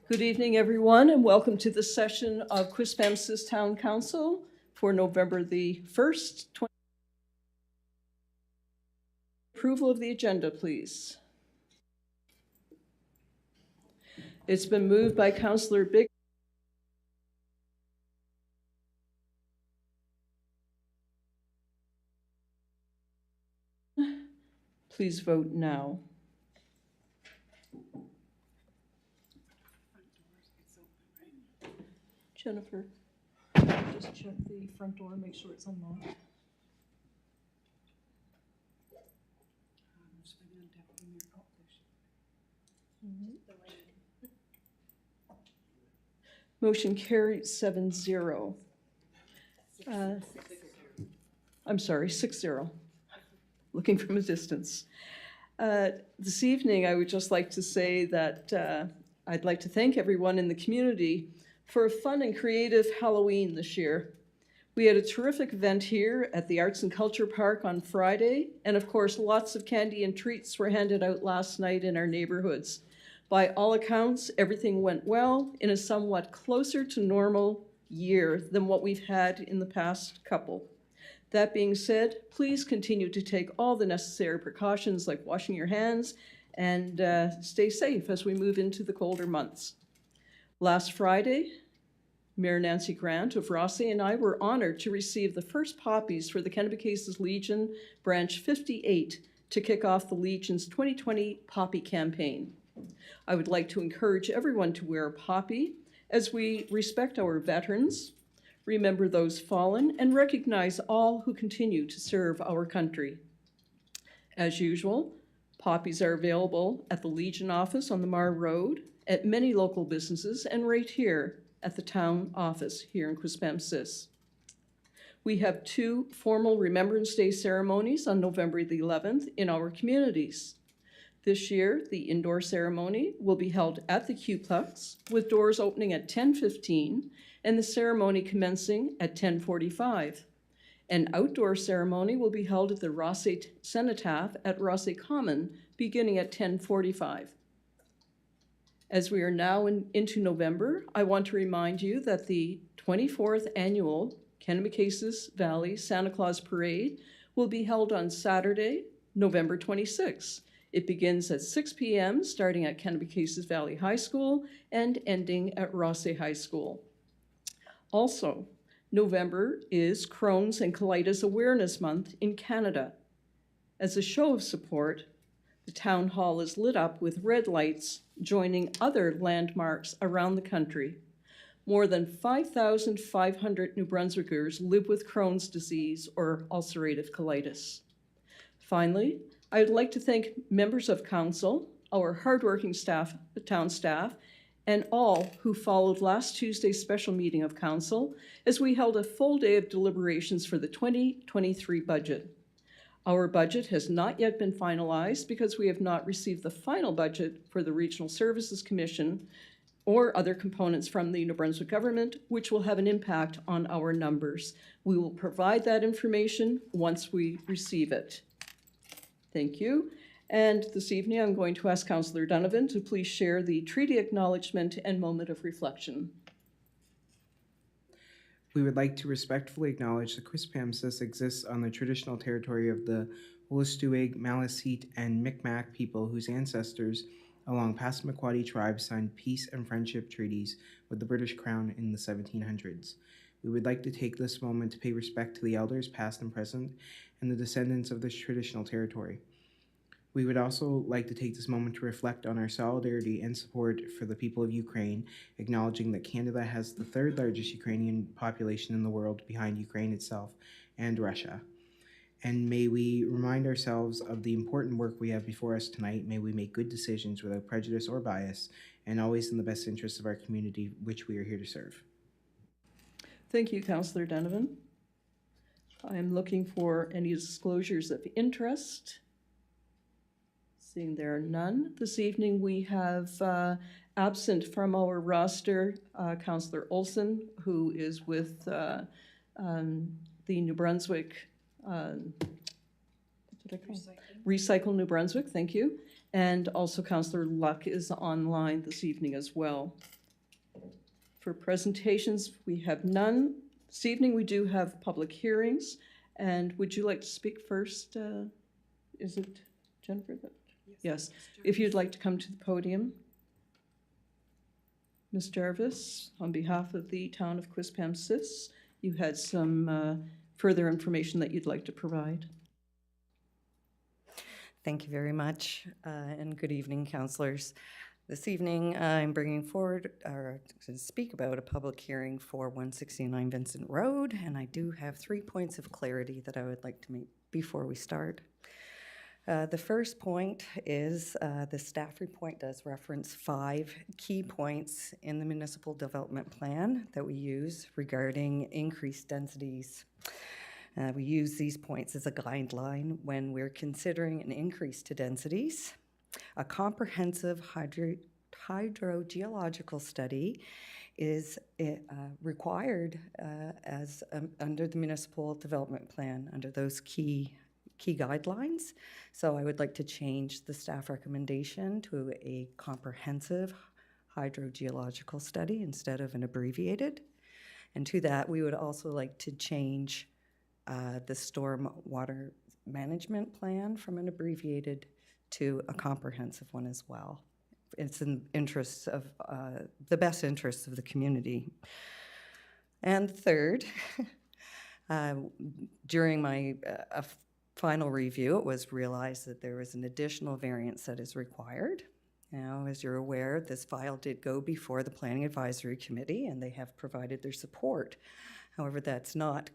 Good evening, everyone, and welcome to the session of Quispamsis Town Council for November the 1st. Approval of the agenda, please. It's been moved by Councillor Big. Please vote now. Jennifer, just check the front door, make sure it's unlocked. Motion carried 7-0. I'm sorry, 6-0. Looking from a distance. This evening, I would just like to say that I'd like to thank everyone in the community for a fun and creative Halloween this year. We had a terrific event here at the Arts and Culture Park on Friday, and of course, lots of candy and treats were handed out last night in our neighborhoods. By all accounts, everything went well in a somewhat closer to normal year than what we've had in the past couple. That being said, please continue to take all the necessary precautions like washing your hands and stay safe as we move into the colder months. Last Friday, Mayor Nancy Grant of Rossley and I were honored to receive the first poppies for the Kennebecasis Legion Branch 58 to kick off the Legion's 2020 Poppy campaign. I would like to encourage everyone to wear a poppy as we respect our veterans, remember those fallen, and recognize all who continue to serve our country. As usual, poppies are available at the Legion office on the Mar Road, at many local businesses, and right here at the town office here in Quispamsis. We have 2 formal Remembrance Day ceremonies on November the 11th in our communities. This year, the indoor ceremony will be held at the Q-Plex with doors opening at 10:15 and the ceremony commencing at 10:45. An outdoor ceremony will be held at the Rossley Cenotaph at Rossley Common beginning at 10:45. As we are now into November, I want to remind you that the 24th annual Kennebecasis Valley Santa Claus Parade will be held on Saturday, November 26th. It begins at 6 p.m., starting at Kennebecasis Valley High School and ending at Rossley High School. Also, November is Crohn's and Colitis Awareness Month in Canada. As a show of support, the town hall is lit up with red lights joining other landmarks around the country. More than 5,500 New Brunswickers live with Crohn's disease or ulcerative colitis. Finally, I would like to thank members of council, our hardworking staff, the town staff, and all who followed last Tuesday's special meeting of council as we held a full day of deliberations for the 2023 budget. Our budget has not yet been finalized because we have not received the final budget for the Regional Services Commission or other components from the New Brunswick government, which will have an impact on our numbers. We will provide that information once we receive it. Thank you. And this evening, I'm going to ask Councillor Donovan to please share the treaty acknowledgement and moment of reflection. We would like to respectfully acknowledge that Quispamsis exists on the traditional territory of the Wolastoqiyik, Maliseet, and Micmac people whose ancestors along Passamaquoddy tribes signed peace and friendship treaties with the British Crown in the 1700s. We would like to take this moment to pay respect to the elders past and present and the descendants of this traditional territory. We would also like to take this moment to reflect on our solidarity and support for the people of Ukraine, acknowledging that Canada has the 3rd largest Ukrainian population in the world behind Ukraine itself and Russia. And may we remind ourselves of the important work we have before us tonight. May we make good decisions without prejudice or bias, and always in the best interests of our community, which we are here to serve. Thank you, Councillor Donovan. I'm looking for any disclosures of interest. Seeing there are none. This evening we have absent from our roster Councillor Olson, who is with the New Brunswick, Recycle New Brunswick, thank you. And also Councillor Luck is online this evening as well. For presentations, we have none. This evening, we do have public hearings. And would you like to speak first? Is it Jennifer? Yes. If you'd like to come to the podium. Ms. Jarvis, on behalf of the town of Quispamsis, you had some further information that you'd like to provide. Thank you very much, and good evening, councillors. This evening, I'm bringing forward to speak about a public hearing for 169 Vincent Road, and I do have 3 points of clarity that I would like to make before we start. The first point is the staff report does reference 5 key points in the municipal development plan that we use regarding increased densities. We use these points as a guideline when we're considering an increase to densities. A comprehensive hydrogeological study is required as under the municipal development plan under those key guidelines. So I would like to change the staff recommendation to a comprehensive hydrogeological study instead of an abbreviated. And to that, we would also like to change the storm water management plan from an abbreviated to a comprehensive one as well. It's in interests of the best interests of the community. And third, during my final review, it was realized that there was an additional variance that is required. Now, as you're aware, this file did go before the Planning Advisory Committee, and they have provided their support. However, that's not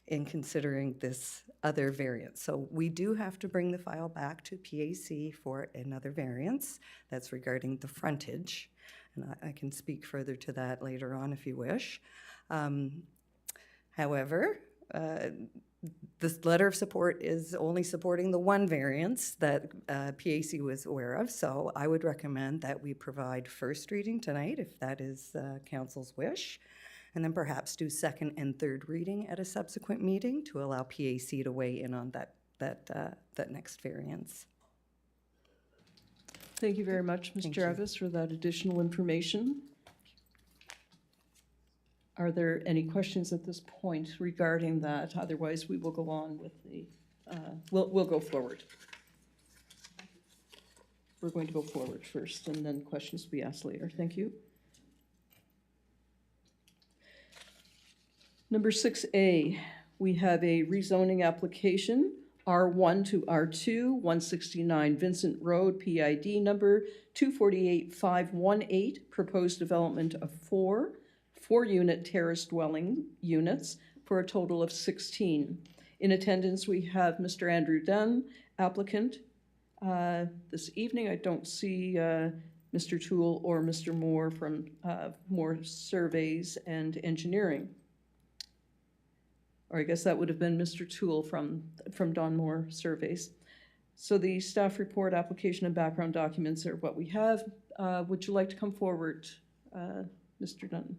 in considering this other variance. So we do have to bring the file back to PAC for another variance that's regarding the frontage. And I can speak further to that later on if you wish. However, this letter of support is only supporting the one variance that PAC was aware of. So I would recommend that we provide first reading tonight if that is council's wish, and then perhaps do second and third reading at a subsequent meeting to allow PAC to weigh in on that next variance. Thank you very much, Ms. Jarvis, for that additional information. Are there any questions at this point regarding that? Otherwise, we will go on with the, we'll go forward. We're going to go forward first, and then questions will be asked later. Thank you. Number 6A, we have a rezoning application, R1 to R2, 169 Vincent Road, PID number 248518, proposed development of 4 4-unit terrace dwelling units for a total of 16. In attendance, we have Mr. Andrew Dunn, applicant. This evening, I don't see Mr. Toole or Mr. Moore from Moore Surveys and Engineering. Or I guess that would have been Mr. Toole from Don Moore Surveys. So the staff report, application, and background documents are what we have. Would you like to come forward, Mr. Dunn?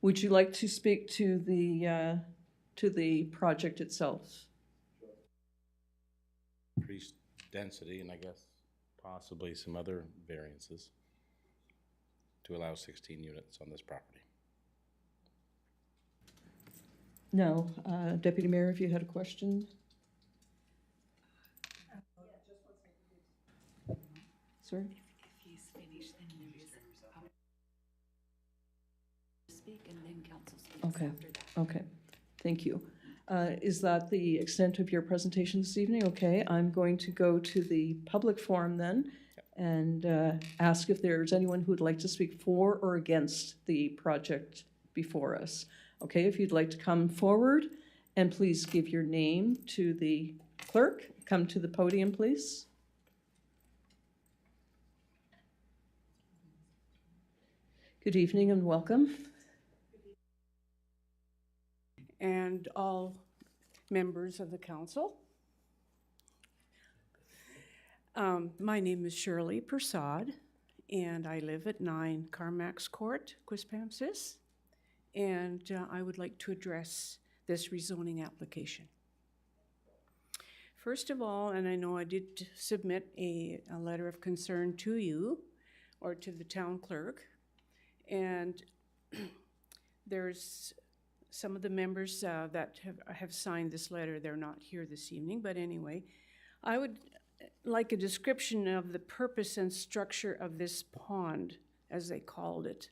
Would you like to speak to the project itself? Increased density, and I guess possibly some other variances to allow 16 units on this property. No. Deputy Mayor, if you had a question? Sorry? If he's finished, then there is speak and then council speaks Okay. after that. Okay, thank you. Is that the extent of your presentation this evening? Okay, I'm going to go to the public forum then and ask if there's anyone who would like to speak for or against the project before us. Okay, if you'd like to come forward and please give your name to the clerk. Come to the podium, please. Good evening and welcome. And all members of the council. My name is Shirley Persad, and I live at 9 Carmack's Court, Quispamsis, and I would like to address this rezoning application. First of all, and I know I did submit a letter of concern to you or to the town clerk, and there's some of the members that have signed this letter. They're not here this evening, but anyway, I would like a description of the purpose and structure of this pond, as they called it.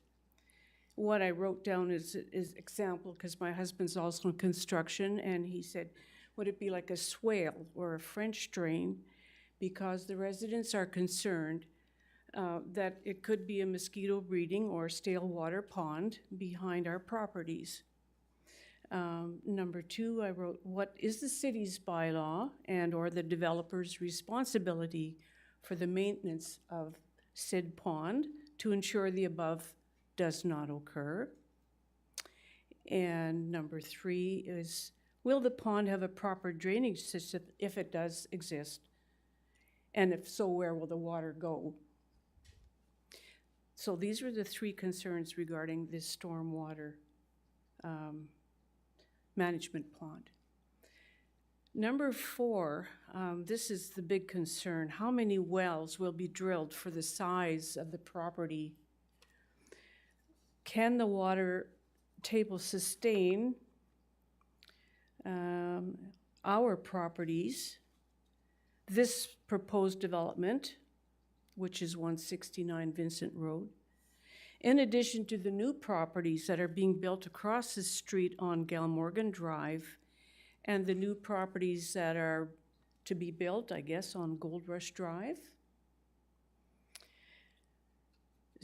What I wrote down is example, because my husband's also in construction, and he said, would it be like a swale or a French drain? Because the residents are concerned that it could be a mosquito breeding or stale water pond behind our properties. Number 2, I wrote, what is the city's bylaw and or the developer's responsibility for the maintenance of said pond to ensure the above does not occur? And number 3 is, will the pond have a proper drainage system if it does exist? And if so, where will the water go? So these were the 3 concerns regarding this stormwater management pond. Number 4, this is the big concern. How many wells will be drilled for the size of the property? Can the water table sustain our properties, this proposed development, which is 169 Vincent Road, in addition to the new properties that are being built across the street on Galmorgan Drive and the new properties that are to be built, I guess, on Gold Rush Drive?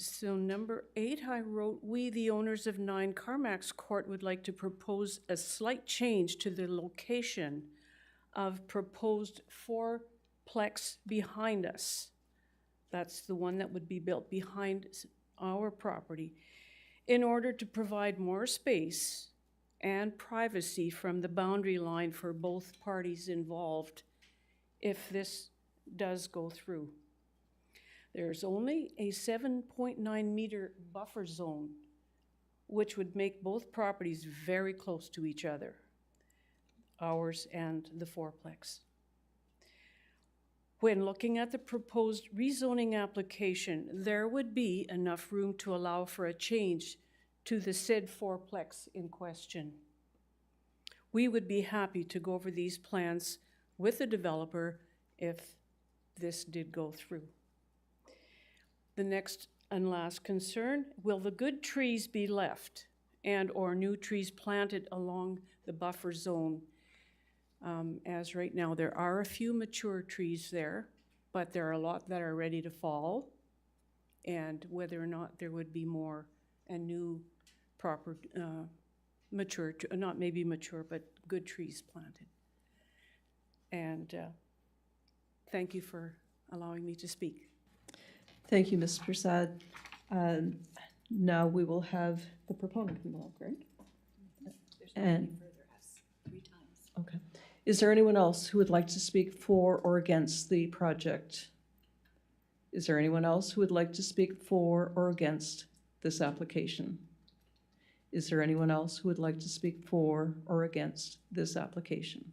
So number 8, I wrote, we, the owners of 9 Carmack's Court, would like to propose a slight change to the location of proposed 4-plex behind us. That's the one that would be built behind our property, in order to provide more space and privacy from the boundary line for both parties involved if this does go through. There's only a 7.9 meter buffer zone, which would make both properties very close to each other, ours and the 4-plex. When looking at the proposed rezoning application, there would be enough room to allow for a change to the said 4-plex in question. We would be happy to go over these plans with the developer if this did go through. The next and last concern, will the good trees be left and or new trees planted along the buffer zone? As right now, there are a few mature trees there, but there are a lot that are ready to fall, and whether or not there would be more and new proper mature, not maybe mature, but good trees planted. And thank you for allowing me to speak. Thank you, Ms. Prasad. Now we will have the proponent come up, right? And, okay. Is there anyone else who would like to speak for or against the project? Is there anyone else who would like to speak for or against this application? Is there anyone else who would like to speak for or against this application?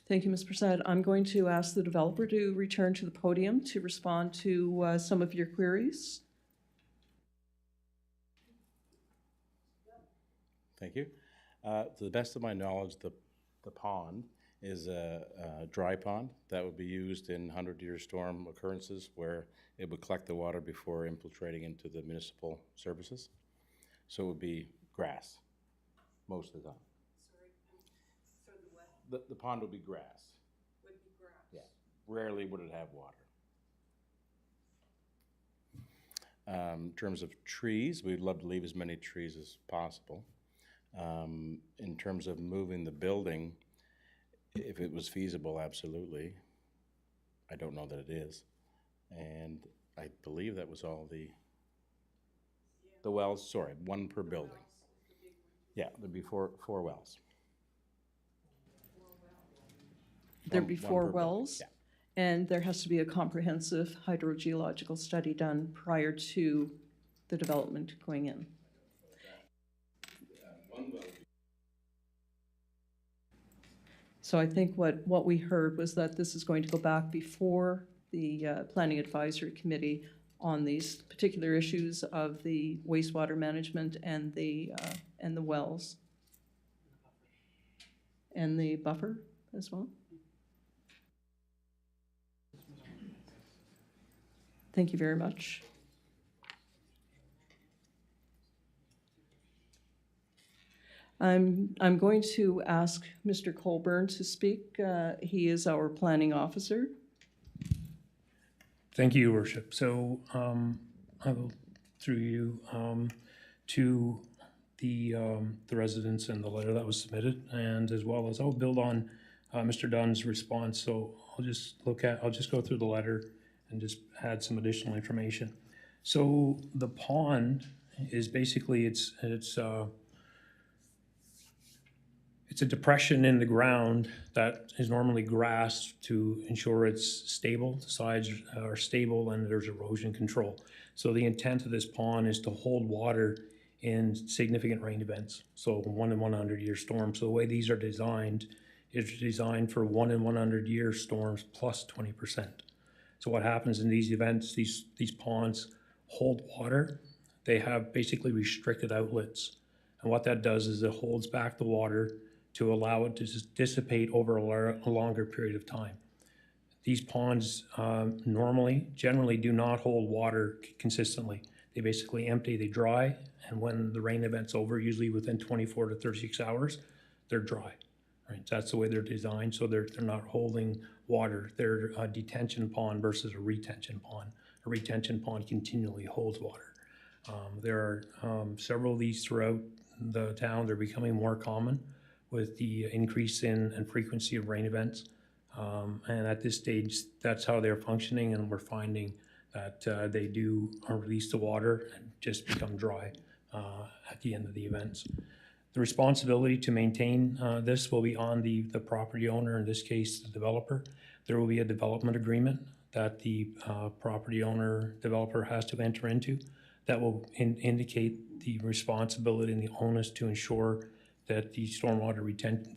Thank you, Ms. Prasad. I'm going to ask the developer to return to the podium to respond to some of your queries. Thank you. To the best of my knowledge, the pond is a dry pond that would be used in 100-year storm occurrences where it would collect the water before infiltrating into the municipal services. So it would be grass most of the time. The pond would be grass. Would be grass. Yeah. Rarely would it have water. In terms of trees, we'd love to leave as many trees as possible. In terms of moving the building, if it was feasible, absolutely. I don't know that it is. And I believe that was all the wells, sorry, 1 per building. Yeah, there'd be four wells. There'd be One 4 per building, wells, yeah. and there has to be a comprehensive hydrogeological study done prior to the development going in. So I think what we heard was that this is going to go back before the Planning Advisory Committee on these particular issues of the wastewater management and the wells. And the buffer as well. Thank you very much. I'm going to ask Mr. Colburn to speak. He is our planning officer. Thank you, Your Worship. So I will, through you, to the residents and the letter that was submitted, and as well as I'll build on Mr. Dunn's response. So I'll just go through the letter and just add some additional information. So the pond is basically it's a depression in the ground that is normally grassed to ensure it's stable. The sides are stable and there's erosion control. So the intent of this pond is to hold water in significant rain events. So 1 in 100 year storms. So the way these are designed is designed for 1 in 100 year storms plus 20%. So what happens in these events, these ponds hold water. They have basically restricted outlets. And what that does is it holds back the water to allow it to dissipate over a longer period of time. These ponds generally do not hold water consistently. They basically empty, they dry, and when the rain event's over, usually within 24 to 36 hours, they're dry. Right? That's the way they're designed, so they're not holding water. They're a detention pond versus a retention pond. A retention pond continually holds water. There are several of these throughout the town. They're becoming more common with the increase in frequency of rain events. And at this stage, that's how they're functioning, and we're finding that they do release the water and just become dry at the end of the events. The responsibility to maintain this will be on the property owner, in this case, the developer. There will be a development agreement that the property owner developer has to enter into that will indicate the responsibility and the onus to ensure that the stormwater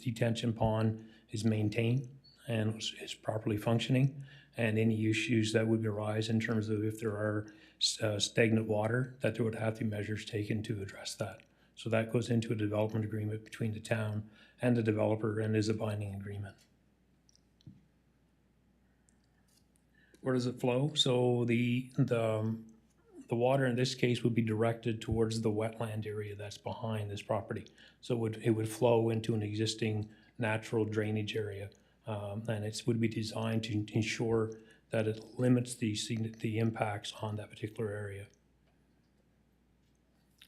detention pond is maintained and is properly functioning, and any issues that would arise in terms of if there are stagnant water, that there would have to be measures taken to address that. So that goes into a development agreement between the town and the developer and is a binding agreement. Where does it flow? So the water in this case would be directed towards the wetland area that's behind this property. So it would flow into an existing natural drainage area. And it would be designed to ensure that it limits the impacts on that particular area.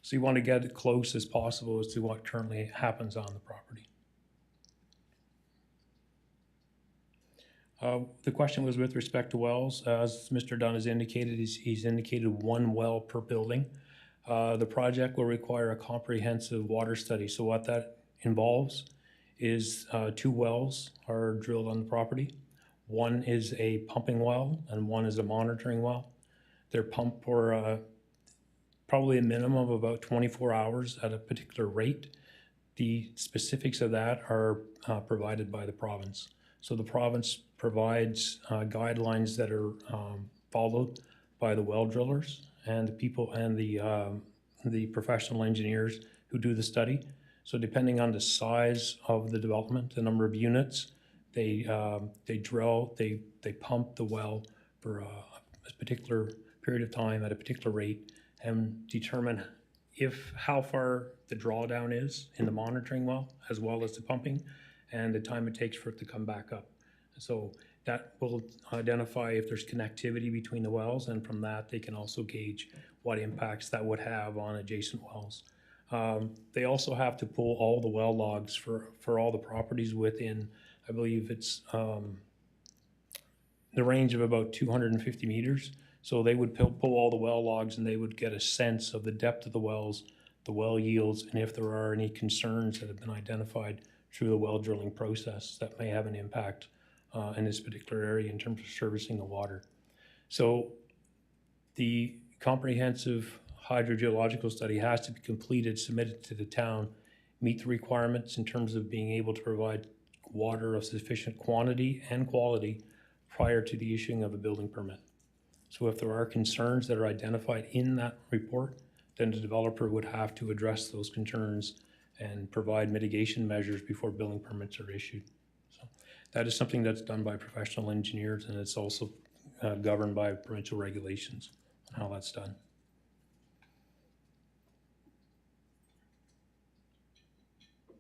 So you want to get it close as possible as to what currently happens on the property. The question was with respect to wells. As Mr. Dunn has indicated, he's indicated 1 well per building. The project will require a comprehensive water study. So what that involves is 2 wells are drilled on the property. 1 is a pumping well and 1 is a monitoring well. They're pumped for probably a minimum of about 24 hours at a particular rate. The specifics of that are provided by the province. So the province provides guidelines that are followed by the well drillers and the people and the professional engineers who do the study. So depending on the size of the development, the number of units, they drill, they pump the well for a particular period of time at a particular rate and determine how far the drawdown is in the monitoring well, as well as the pumping, and the time it takes for it to come back up. So that will identify if there's connectivity between the wells, and from that they can also gauge what impacts that would have on adjacent wells. They also have to pull all the well logs for all the properties within, I believe it's the range of about 250 meters. So they would pull all the well logs and they would get a sense of the depth of the wells, the well yields, and if there are any concerns that have been identified through the well drilling process that may have an impact in this particular area in terms of servicing the water. So the comprehensive hydrogeological study has to be completed, submitted to the town, meet the requirements in terms of being able to provide water of sufficient quantity and quality prior to the issuing of a building permit. So if there are concerns that are identified in that report, then the developer would have to address those concerns and provide mitigation measures before building permits are issued. So that is something that's done by professional engineers, and it's also governed by provincial regulations on how that's done.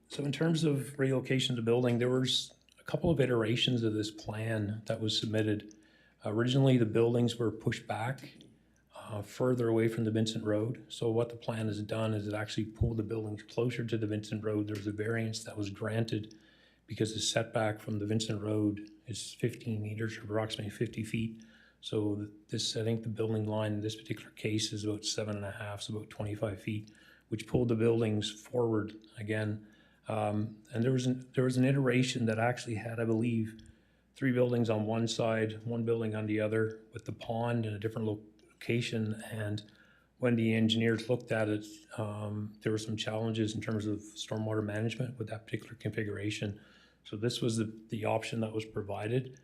So in terms of relocation of the building, there was a couple of iterations of this plan that was submitted. Originally, the buildings were pushed back further away from the Vincent Road. So what the plan has done is it actually pulled the buildings closer to the Vincent Road. There was a variance that was granted because the setback from the Vincent Road is 15 meters, or approximately 50 feet. So this, I think the building line in this particular case is about 7.5, so about 25 feet, which pulled the buildings forward again. And there was an iteration that actually had, I believe, 3 buildings on one side, 1 building on the other, with the pond in a different location. And when the engineers looked at it, there were some challenges in terms of stormwater management with that particular configuration. So this was the option that was provided,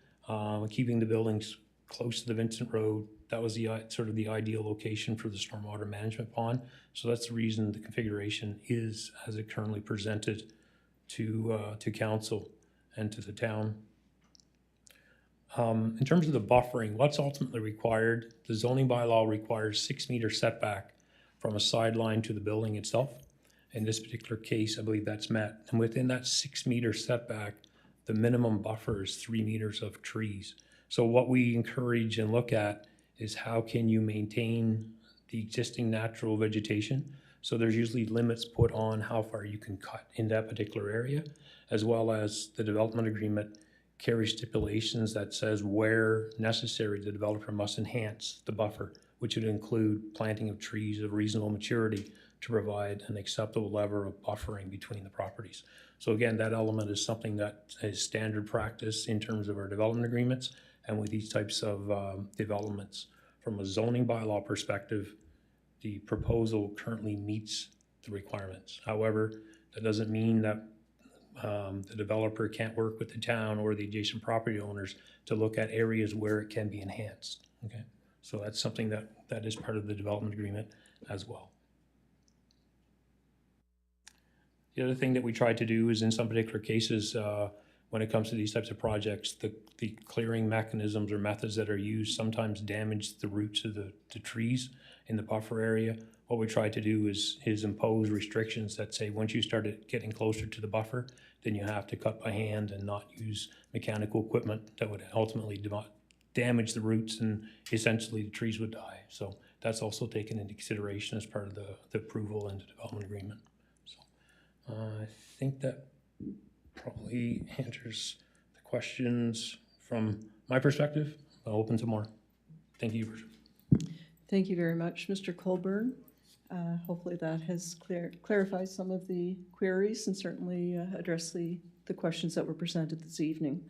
keeping the buildings close to the Vincent Road. That was the sort of the ideal location for the stormwater management pond. So that's the reason the configuration is as it currently presented to council and to the town. In terms of the buffering, what's ultimately required, the zoning bylaw requires 6-meter setback from a sideline to the building itself. In this particular case, I believe that's met. And within that 6-meter setback, the minimum buffer is 3 meters of trees. So what we encourage and look at is how can you maintain the existing natural vegetation. So there's usually limits put on how far you can cut in that particular area, as well as the development agreement carries stipulations that says where necessary, the developer must enhance the buffer, which would include planting of trees of reasonable maturity to provide an acceptable level of buffering between the properties. So again, that element is something that is standard practice in terms of our development agreements and with these types of developments. From a zoning bylaw perspective, the proposal currently meets the requirements. However, that doesn't mean that the developer can't work with the town or the adjacent property owners to look at areas where it can be enhanced. Okay, so that's something that is part of the development agreement as well. The other thing that we try to do is in some particular cases, when it comes to these types of projects, the clearing mechanisms or methods that are used sometimes damage the roots of the trees in the buffer area. What we try to do is impose restrictions that say once you start getting closer to the buffer, then you have to cut by hand and not use mechanical equipment that would ultimately damage the roots, and essentially the trees would die. So that's also taken into consideration as part of the approval and the development agreement. So I think that probably answers the questions from my perspective. I'll open to more. Thank you, Your Worship. Thank you very much, Mr. Colburn. Hopefully that has clarified some of the queries and certainly addressed the questions that were presented this evening.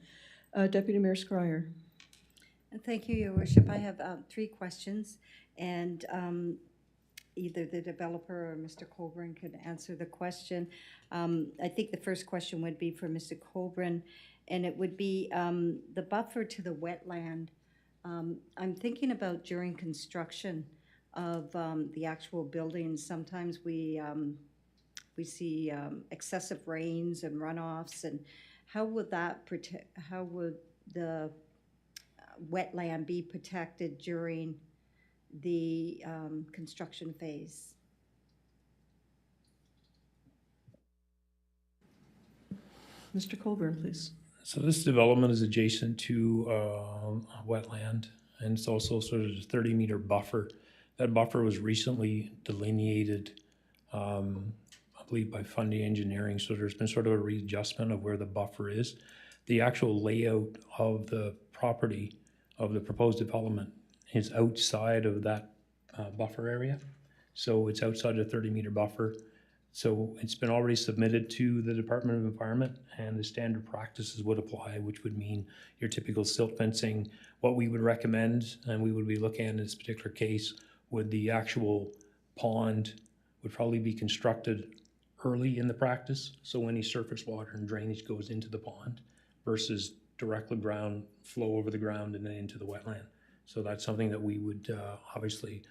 Deputy Mayor Scryer. Thank you, Your Worship. I have 3 questions, and either the developer or Mr. Colburn could answer the question. I think the first question would be for Mr. Colburn, and it would be the buffer to the wetland. I'm thinking about during construction of the actual buildings. Sometimes we see excessive rains and runoffs, and how would that protect? How would the wetland be protected during the construction phase? Mr. Colburn, please. So this development is adjacent to a wetland, and it's also sort of a 30-meter buffer. That buffer was recently delineated, I believe, by Fundy Engineering, so there's been sort of a readjustment of where the buffer is. The actual layout of the property of the proposed development is outside of that buffer area. So it's outside a 30-meter buffer. So it's been already submitted to the Department of Environment, and the standard practices would apply, which would mean your typical silt fencing. What we would recommend, and we would be looking at in this particular case, would the actual pond would probably be constructed early in the practice, so any surface water and drainage goes into the pond versus directly ground, flow over the ground and then into the wetland. So that's something that we would obviously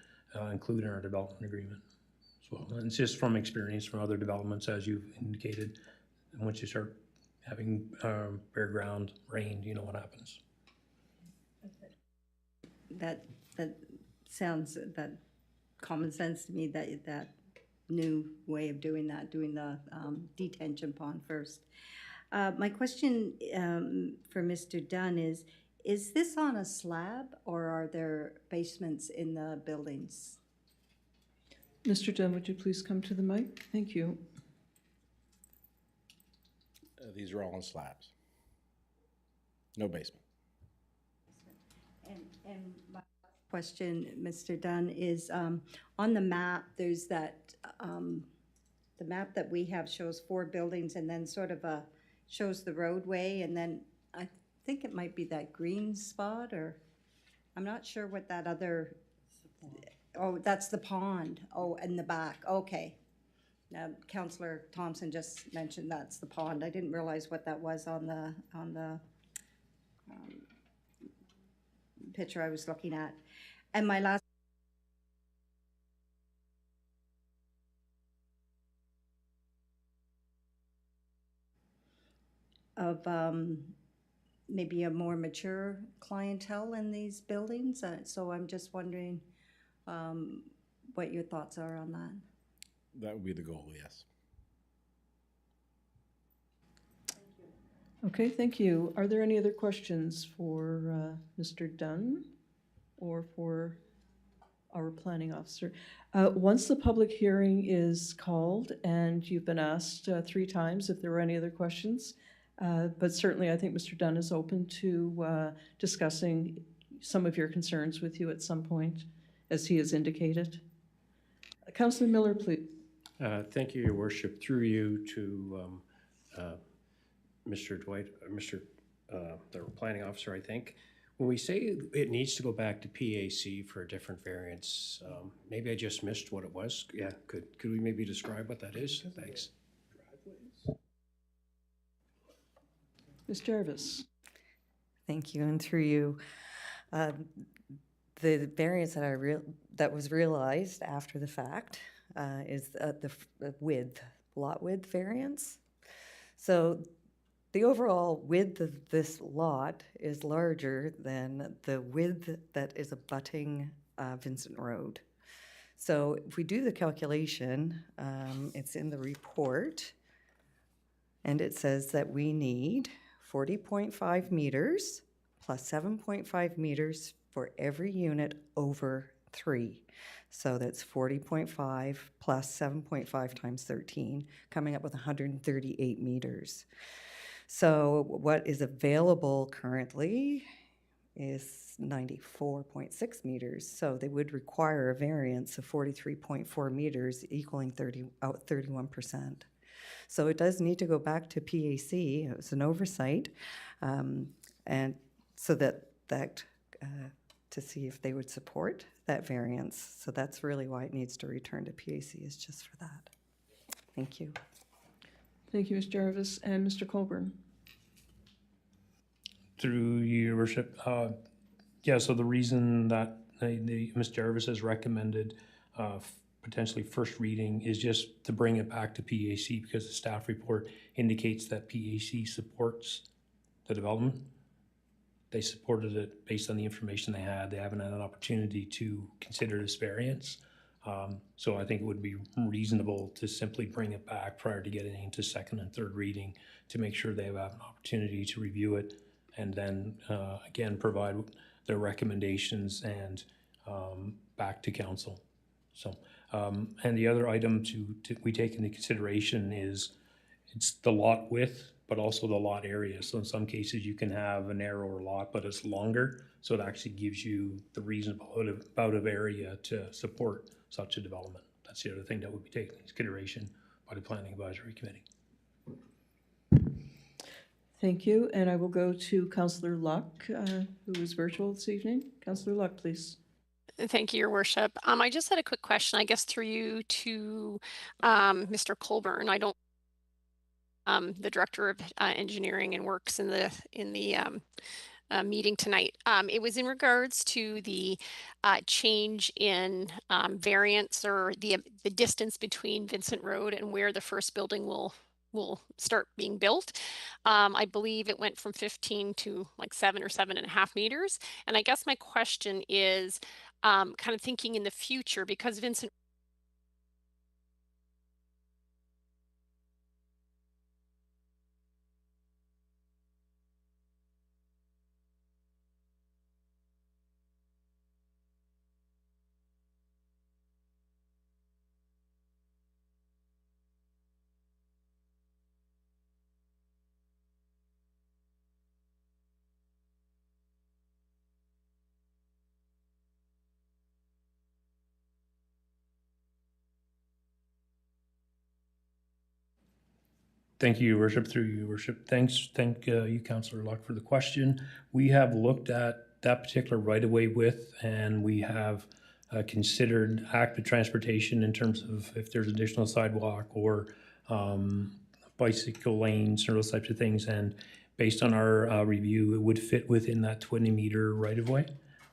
include in our development agreement as well. And it's just from experience from other developments, as you've indicated. And once you start having bare ground, rain, you know what happens. That sounds, that common sense to me, that new way of doing that, doing the detention pond first. My question for Mr. Dunn is this on a slab or are there basements in the buildings? Mr. Dunn, would you please come to the mic? Thank you. These are all on slabs. No basement. And my last question, Mr. Dunn, is on the map, there's that, the map that we have shows 4 buildings and then sort of shows the roadway, and then I think it might be that green spot, or I'm not sure what that other, oh, that's the pond. Oh, in the back, okay. Now, Councillor Thompson just mentioned that's the pond. I didn't realize what that was on the picture I was looking at. And my last of maybe a more mature clientele in these buildings. So I'm just wondering what your thoughts are on that. That would be the goal, yes. Okay, thank you. Are there any other questions for Mr. Dunn or for our planning officer? Once the public hearing is called and you've been asked 3 times if there were any other questions, but certainly I think Mr. Dunn is open to discussing some of your concerns with you at some point, as he has indicated. Councillor Miller, please. Thank you, Your Worship. Through you to Mr. Dwight, the planning officer, I think. When we say it needs to go back to PAC for a different variance, maybe I just missed what it was. Yeah, could we maybe describe what that is? Thanks. Ms. Jarvis. Thank you, and through you. The variance that was realized after the fact is the lot width variance. So the overall width of this lot is larger than the width that is abutting Vincent Road. So if we do the calculation, it's in the report, and it says that we need 40.5 meters plus 7.5 meters for every unit over 3. So that's 40.5 plus 7.5 times 13, coming up with 138 meters. So what is available currently is 94.6 meters. So they would require a variance of 43.4 meters, equaling 31%. So it does need to go back to PAC. It was an oversight, and so that to see if they would support that variance. So that's really why it needs to return to PAC, is just for that. Thank you. Thank you, Ms. Jarvis. And Mr. Colburn. Through you, Your Worship. Yeah, so the reason that Ms. Jarvis has recommended potentially first reading is just to bring it back to PAC, because the staff report indicates that PAC supports the development. They supported it based on the information they had. They haven't had an opportunity to consider this variance. So I think it would be reasonable to simply bring it back prior to getting into second and third reading to make sure they have an opportunity to review it, and then again provide their recommendations and back to council. So and the other item we take into consideration is it's the lot width, but also the lot area. So in some cases you can have a narrower lot, but it's longer. So it actually gives you the reasonable amount of area to support such a development. That's the other thing that would be taken into consideration by the Planning Advisory Committee. Thank you. And I will go to Councillor Luck, who is virtual this evening. Councillor Luck, please. Thank you, Your Worship. I just had a quick question, I guess, through you to Mr. Colburn. I don't, the Director of Engineering and Works in the meeting tonight. It was in regards to the change in variance or the distance between Vincent Road and where the first building will start being built. I believe it went from 15 to like 7 or 7.5 meters. And I guess my question is kind of thinking in the future, because Vincent Thank you, Your Worship, through you, Your Worship. Thank you, Councillor Luck, for the question. We have looked at that particular right-of-way width, and we have considered active transportation in terms of if there's additional sidewalk or bicycle lanes or those types of things. And based on our review, it would fit within that 20-meter right-of-way.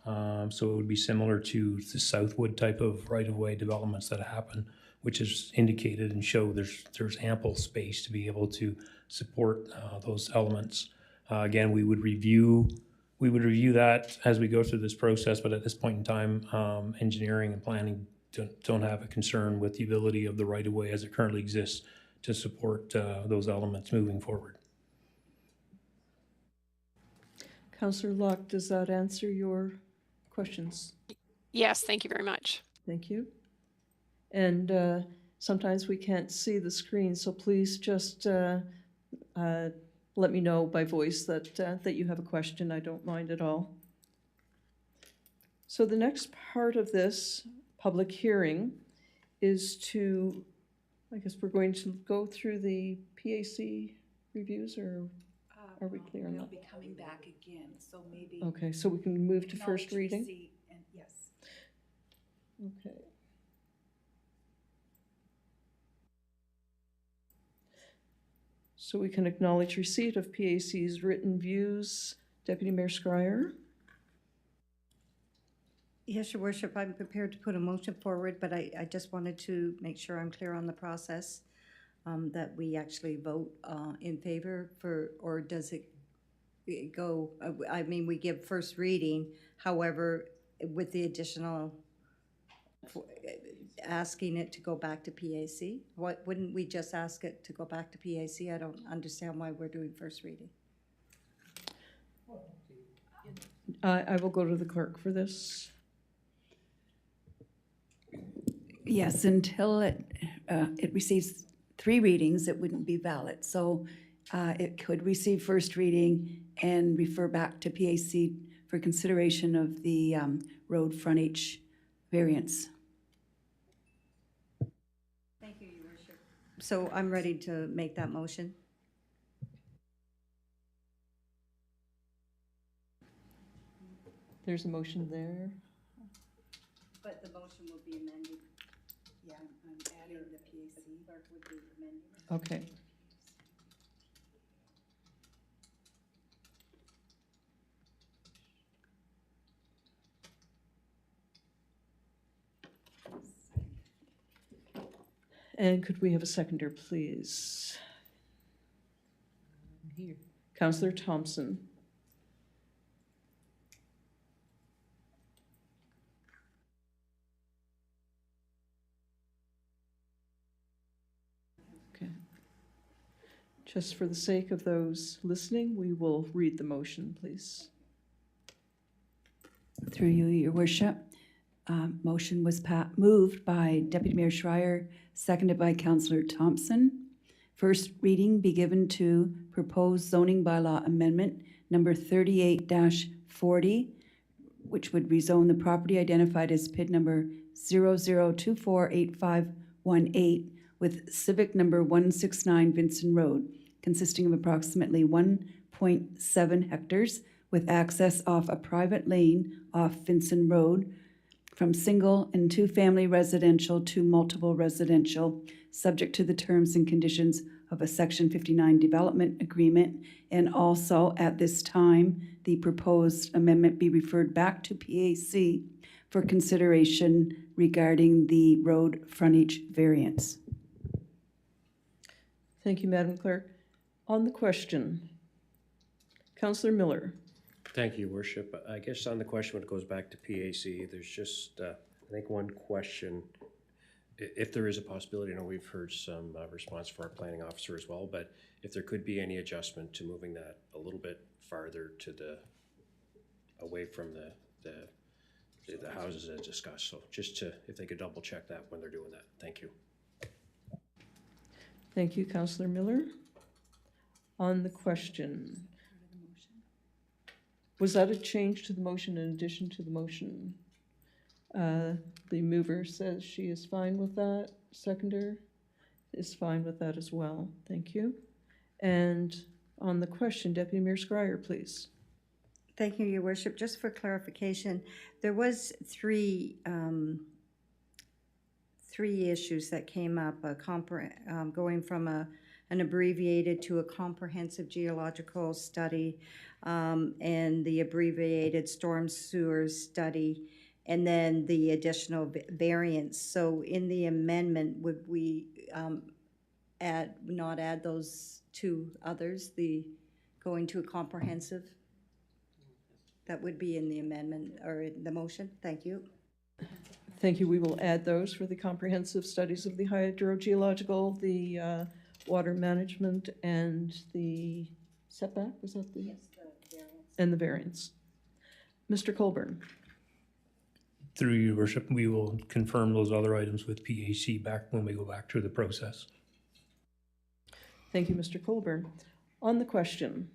So it would be similar to the Southwood type of right-of-way developments that happen, which is indicated and show there's ample space to be able to support those elements. Again, we would review that as we go through this process, but at this point in time, engineering and planning don't have a concern with the ability of the right-of-way as it currently exists to support those elements moving forward. Councillor Locke, does that answer your questions? Yes, thank you very much. Thank you. And sometimes we can't see the screen, so please just let me know by voice that you have a question. I don't mind at all. So the next part of this public hearing is to, I guess we're going to go through the PAC reviews, or are we clear on They'll that? be coming back again, so maybe. Okay, so we can move to first acknowledge reading? receipt and yes. Okay. So we can acknowledge receipt of PAC's written views. Deputy Mayor Scryer? Yes, Your Worship, I'm prepared to put a motion forward, but I just wanted to make sure I'm clear on the process, that we actually vote in favor for, or does it go, I mean, we give first reading, however, with the additional asking it to go back to PAC? Wouldn't we just ask it to go back to PAC? I don't understand why we're doing first reading. I will go to the clerk for this. Yes, until it receives 3 readings, it wouldn't be valid. So it could receive first reading and refer back to PAC for consideration of the road frontage variance. Thank you, Your Worship. So I'm ready to make that motion. There's a motion there. But the motion will be amended. Yeah, I'm adding the PAC. Clerk would be amending. Okay. And could we have a seconder, please? Here. Councillor Thompson. Okay. Just for the sake of those listening, we will read the motion, please. Through you, Your Worship. Motion was moved by Deputy Mayor Schreier, seconded by Councillor Thompson. First reading be given to proposed zoning bylaw amendment number 38-40, which would rezone the property identified as PID number 00248518 with civic number 169 Vincent Road, consisting of approximately 1.7 hectares with access off a private lane off Vincent Road from single and two-family residential to multiple residential, subject to the terms and conditions of a Section 59 development agreement. And also, at this time, the proposed amendment be referred back to PAC for consideration regarding the road frontage variance. Thank you, Madam Clerk. On the question, Councillor Miller. Thank you, Your Worship. I guess on the question, when it goes back to PAC, there's just, I think one question. If there is a possibility, I know we've heard some response from our planning officer as well, but if there could be any adjustment to moving that a little bit farther to away from the houses as discussed. So just to, if they could double check that when they're doing that. Thank you. Thank you, Councillor Miller. On the question, was that a change to the motion in addition to the motion? The mover says she is fine with that. Seconder is fine with that as well. Thank you. And on the question, Deputy Mayor Scryer, please. Thank you, Your Worship. Just for clarification, there was three issues that came up, going from an abbreviated to a comprehensive geological study, and the abbreviated storm sewer study, and then the additional variance. So in the amendment, would we not add those two others, the going to a comprehensive? That would be in the amendment or in the motion. Thank you. Thank you. We will add those for the comprehensive studies of the hydrogeological, the water management, and the setback. Was that the? Yes, the variance. And the variance. Mr. Colburn. Through Your Worship, we will confirm those other items with PAC back when we go back through the process. Thank you, Mr. Colburn. On the question.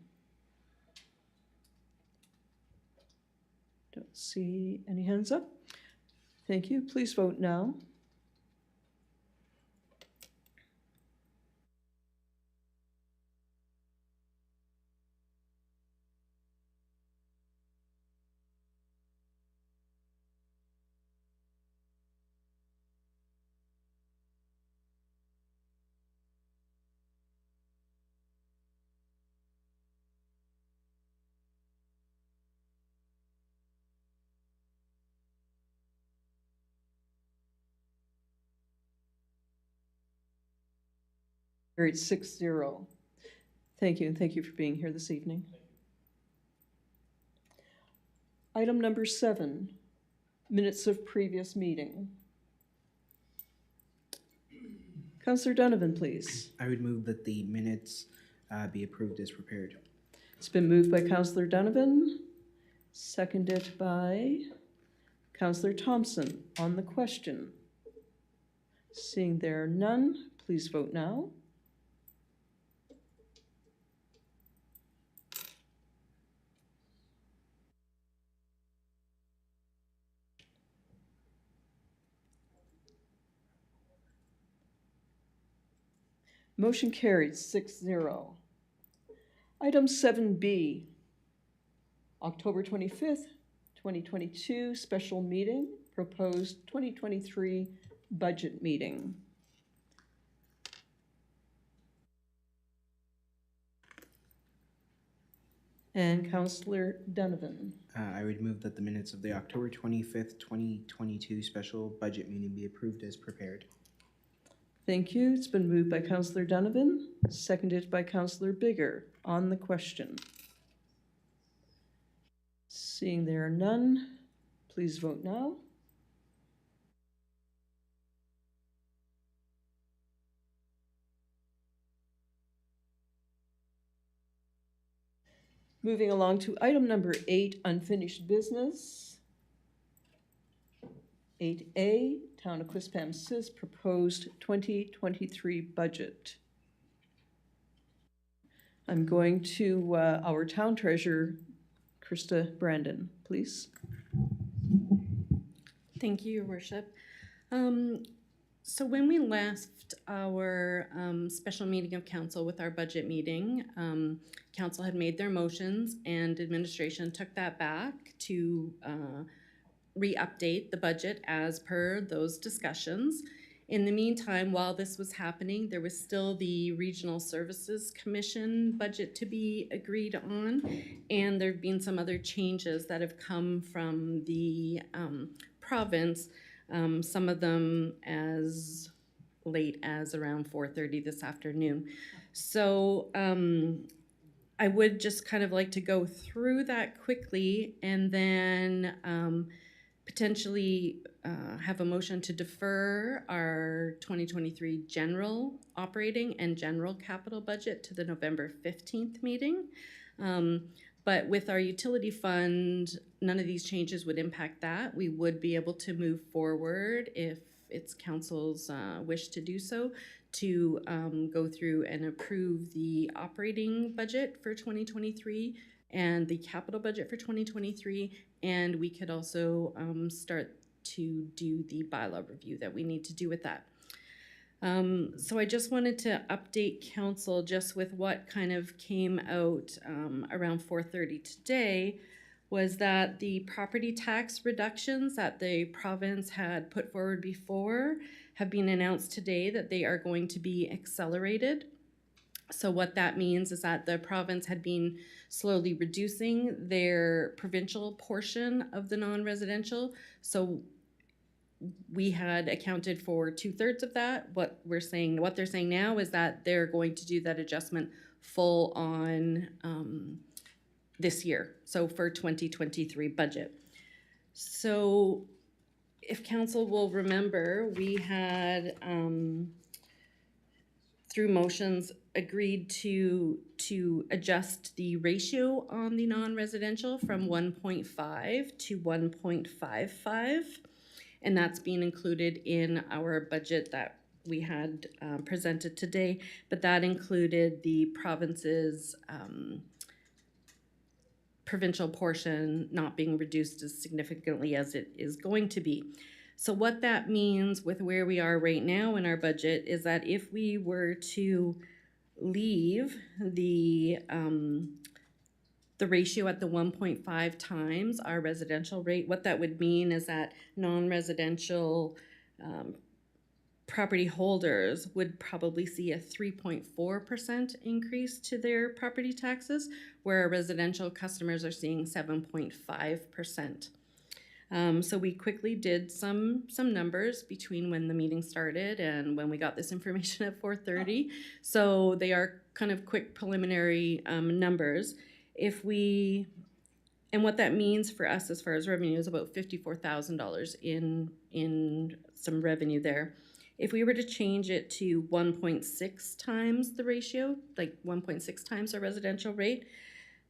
Don't see any hands up. Thank you. Please vote now. Carried 6-0. Thank you, and thank you for being here this evening. Item number 7, minutes of previous meeting. Councillor Donovan, please. I would move that the minutes be approved as prepared. It's been moved by Councillor Donovan, seconded by Councillor Thompson. On the question, seeing there are none, please vote now. Motion carried 6-0. Item 7B, October 25th, 2022, special meeting, proposed 2023 budget meeting. And Councillor Donovan. I would move that the minutes of the October 25th, 2022 special budget meeting be approved as prepared. Thank you. It's been moved by Councillor Donovan, seconded by Councillor Bigger. On the question. Seeing there are none, please vote now. Moving along to item number 8, unfinished business. 8A, Town of Quispamsis proposed 2023 budget. I'm going to our town treasurer, Krista Brandon, please. Thank you, Your Worship. So when we left our special meeting of council with our budget meeting, council had made their motions and administration took that back to re-update the budget as per those discussions. In the meantime, while this was happening, there was still the Regional Services Commission budget to be agreed on, and there've been some other changes that have come from the province, some of them as late as around 4:30 this afternoon. So I would just kind of like to go through that quickly and then potentially have a motion to defer our 2023 general operating and general capital budget to the November 15th meeting. But with our utility fund, none of these changes would impact that. We would be able to move forward if it's council's wish to do so, to go through and approve the operating budget for 2023 and the capital budget for 2023, and we could also start to do the bylaw review that we need to do with that. So I just wanted to update council just with what kind of came out around 4:30 today, was that the property tax reductions that the province had put forward before have been announced today that they are going to be accelerated. So what that means is that the province had been slowly reducing their provincial portion of the non-residential. So we had accounted for 2/3 of that. What they're saying now is that they're going to do that adjustment full on this year, so for 2023 budget. So if council will remember, we had through motions agreed to adjust the ratio on the non-residential from 1.5 to 1.55, and that's being included in our budget that we had presented today, but that included the province's provincial portion not being reduced as significantly as it is going to be. So what that means with where we are right now in our budget is that if we were to leave the ratio at the 1.5 times our residential rate, what that would mean is that non-residential property holders would probably see a 3.4% increase to their property taxes, where our residential customers are seeing 7.5%. So we quickly did some numbers between when the meeting started and when we got this information at 4:30. So they are kind of quick preliminary numbers. And what that means for us as far as revenue is about $54,000 in some revenue there. If we were to change it to 1.6 times the ratio, like 1.6 times our residential rate,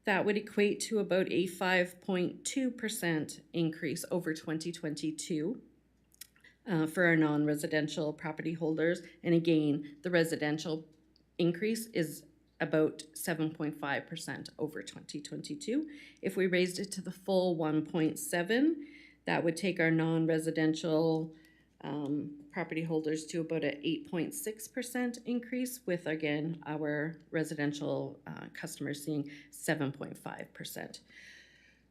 that would equate to about a 5.2% increase over 2022 for our non-residential property holders. And again, the residential increase is about 7.5% over 2022. If we raised it to the full 1.7, that would take our non-residential property holders to about an 8.6% increase, with again our residential customers seeing 7.5%.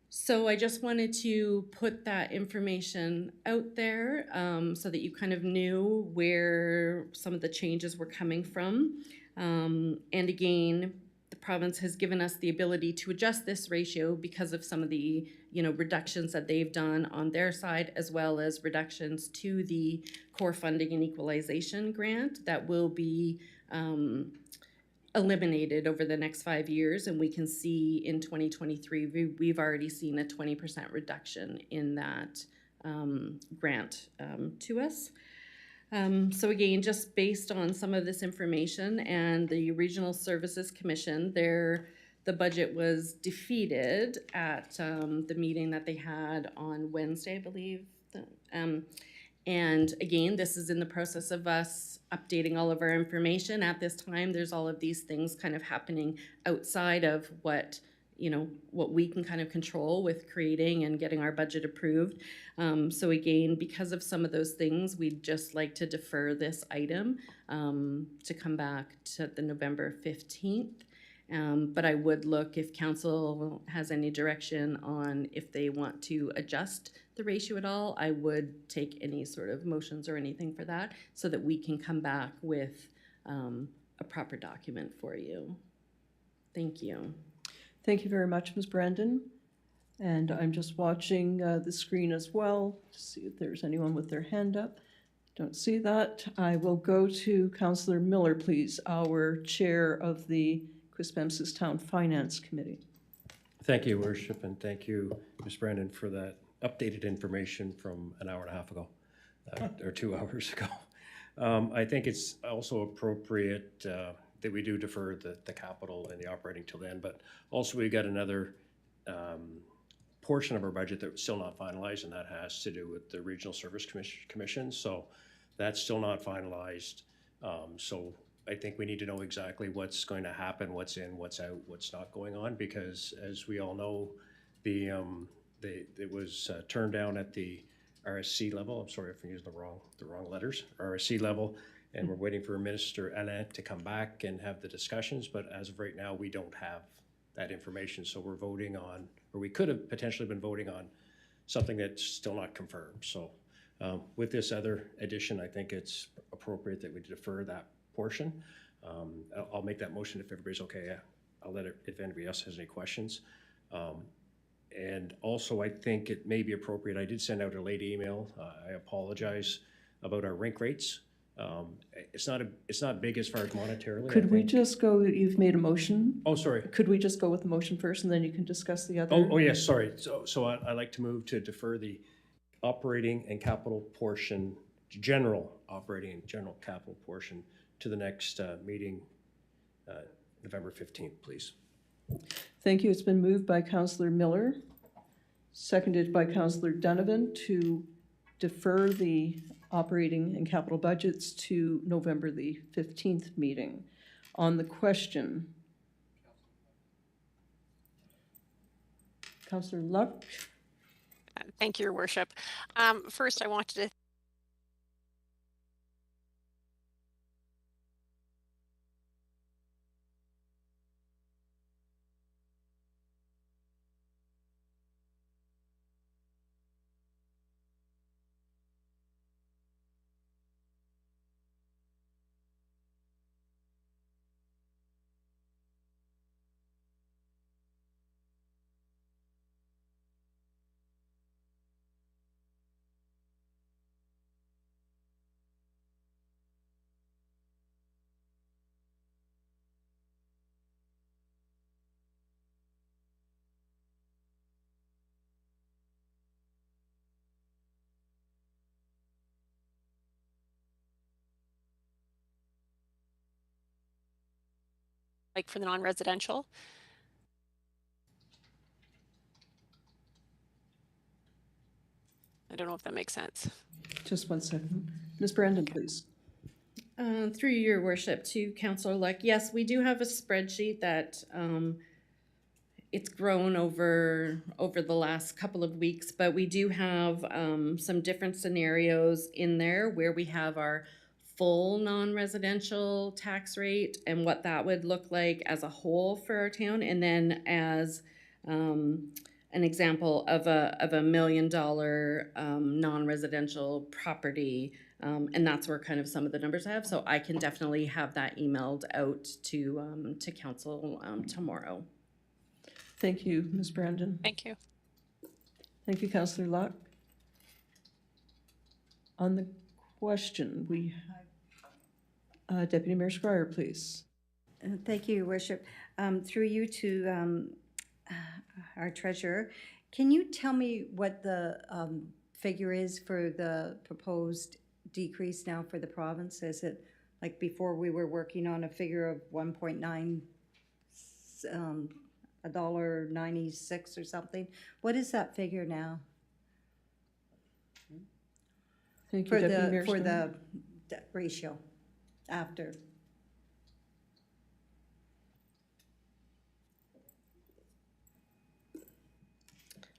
So I just wanted to put that information out there so that you kind of knew where some of the changes were coming from. And again, the province has given us the ability to adjust this ratio because of some of the reductions that they've done on their side, as well as reductions to the core funding and equalization grant that will be eliminated over the next 5 years. And we can see in 2023, we've already seen a 20% reduction in that grant to us. So again, just based on some of this information and the Regional Services Commission, the budget was defeated at the meeting that they had on Wednesday, I believe. And again, this is in the process of us updating all of our information. At this time, there's all of these things kind of happening outside of what we can kind of control with creating and getting our budget approved. So again, because of some of those things, we'd just like to defer this item to come back to the November 15th. But I would look if council has any direction on if they want to adjust the ratio at all. I would take any sort of motions or anything for that so that we can come back with a proper document for you. Thank you. Thank you very much, Ms. Brandon. And I'm just watching the screen as well to see if there's anyone with their hand up. Don't see that. I will go to Councillor Miller, please, our chair of the Quispamsis Town Finance Committee. Thank you, Worship, and thank you, Ms. Brandon, for that updated information from an hour and a half ago, or 2 hours ago. I think it's also appropriate that we do defer the capital and the operating till then, but also we got another portion of our budget that's still not finalized, and that has to do with the Regional Service Commission. So that's still not finalized. So I think we need to know exactly what's going to happen, what's in, what's out, what's not going on, because as we all know, it was turned down at the RSC level. I'm sorry if I'm using the wrong letters, RSC level, and we're waiting for Minister Alain to come back and have the discussions, but as of right now, we don't have that information. So we're voting on, or we could have potentially been voting on something that's still not confirmed. So with this other addition, I think it's appropriate that we defer that portion. I'll make that motion if everybody's okay. I'll let it, if anybody else has any questions. And also, I think it may be appropriate, I did send out a late email. I apologize about our rink rates. It's not big as far as monetarily. Could we just go, you've made a motion? Oh, sorry. Could we just go with the motion first and then you can discuss the other? Oh, yes, sorry. So I'd like to move to defer the operating and capital portion, general operating and general capital portion to the next meeting, November 15th, please. Thank you. It's been moved by Councillor Miller, seconded by Councillor Donovan to defer the operating and capital budgets to November the 15th meeting. On the question, Councillor Luck. Thank you, Your Worship. First, I wanted to like for the non-residential. I don't know if that makes sense. Just 1 second. Ms. Brandon, please. Through your worship to Councillor Luck, yes, we do have a spreadsheet that it's grown over the last couple of weeks, but we do have some different scenarios in there where we have our full non-residential tax rate and what that would look like as a whole for our town, and then as an example of a $1 million non-residential property, and that's where kind of some of the numbers I have. So I can definitely have that emailed out to council tomorrow. Thank you, Ms. Brandon. Thank you. Thank you, Councillor Luck. On the question, we Deputy Mayor Squire, please. Thank you, Your Worship. Through you to our treasurer, can you tell me what the figure is for the proposed decrease now for the province? Is it like before we were working on a figure of 1.9, $1.96 or something? What is that figure now? Thank you, For Deputy Mayor the, for Squire. the ratio after?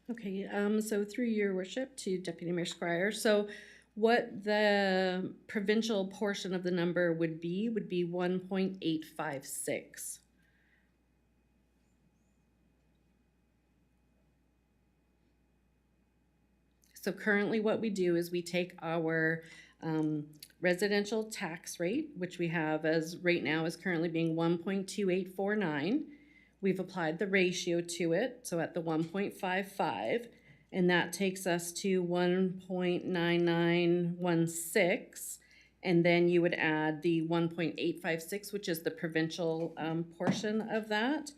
Okay, so through your worship to Deputy Mayor Squire, so what the provincial portion of the number would be 1.856. So currently what we do is we take our residential tax rate, which we have as right now is currently being 1.2849. We've applied the ratio to it, so at the 1.55, and that takes us to 1.9916. And then you would add the 1.856, which is the provincial portion of that,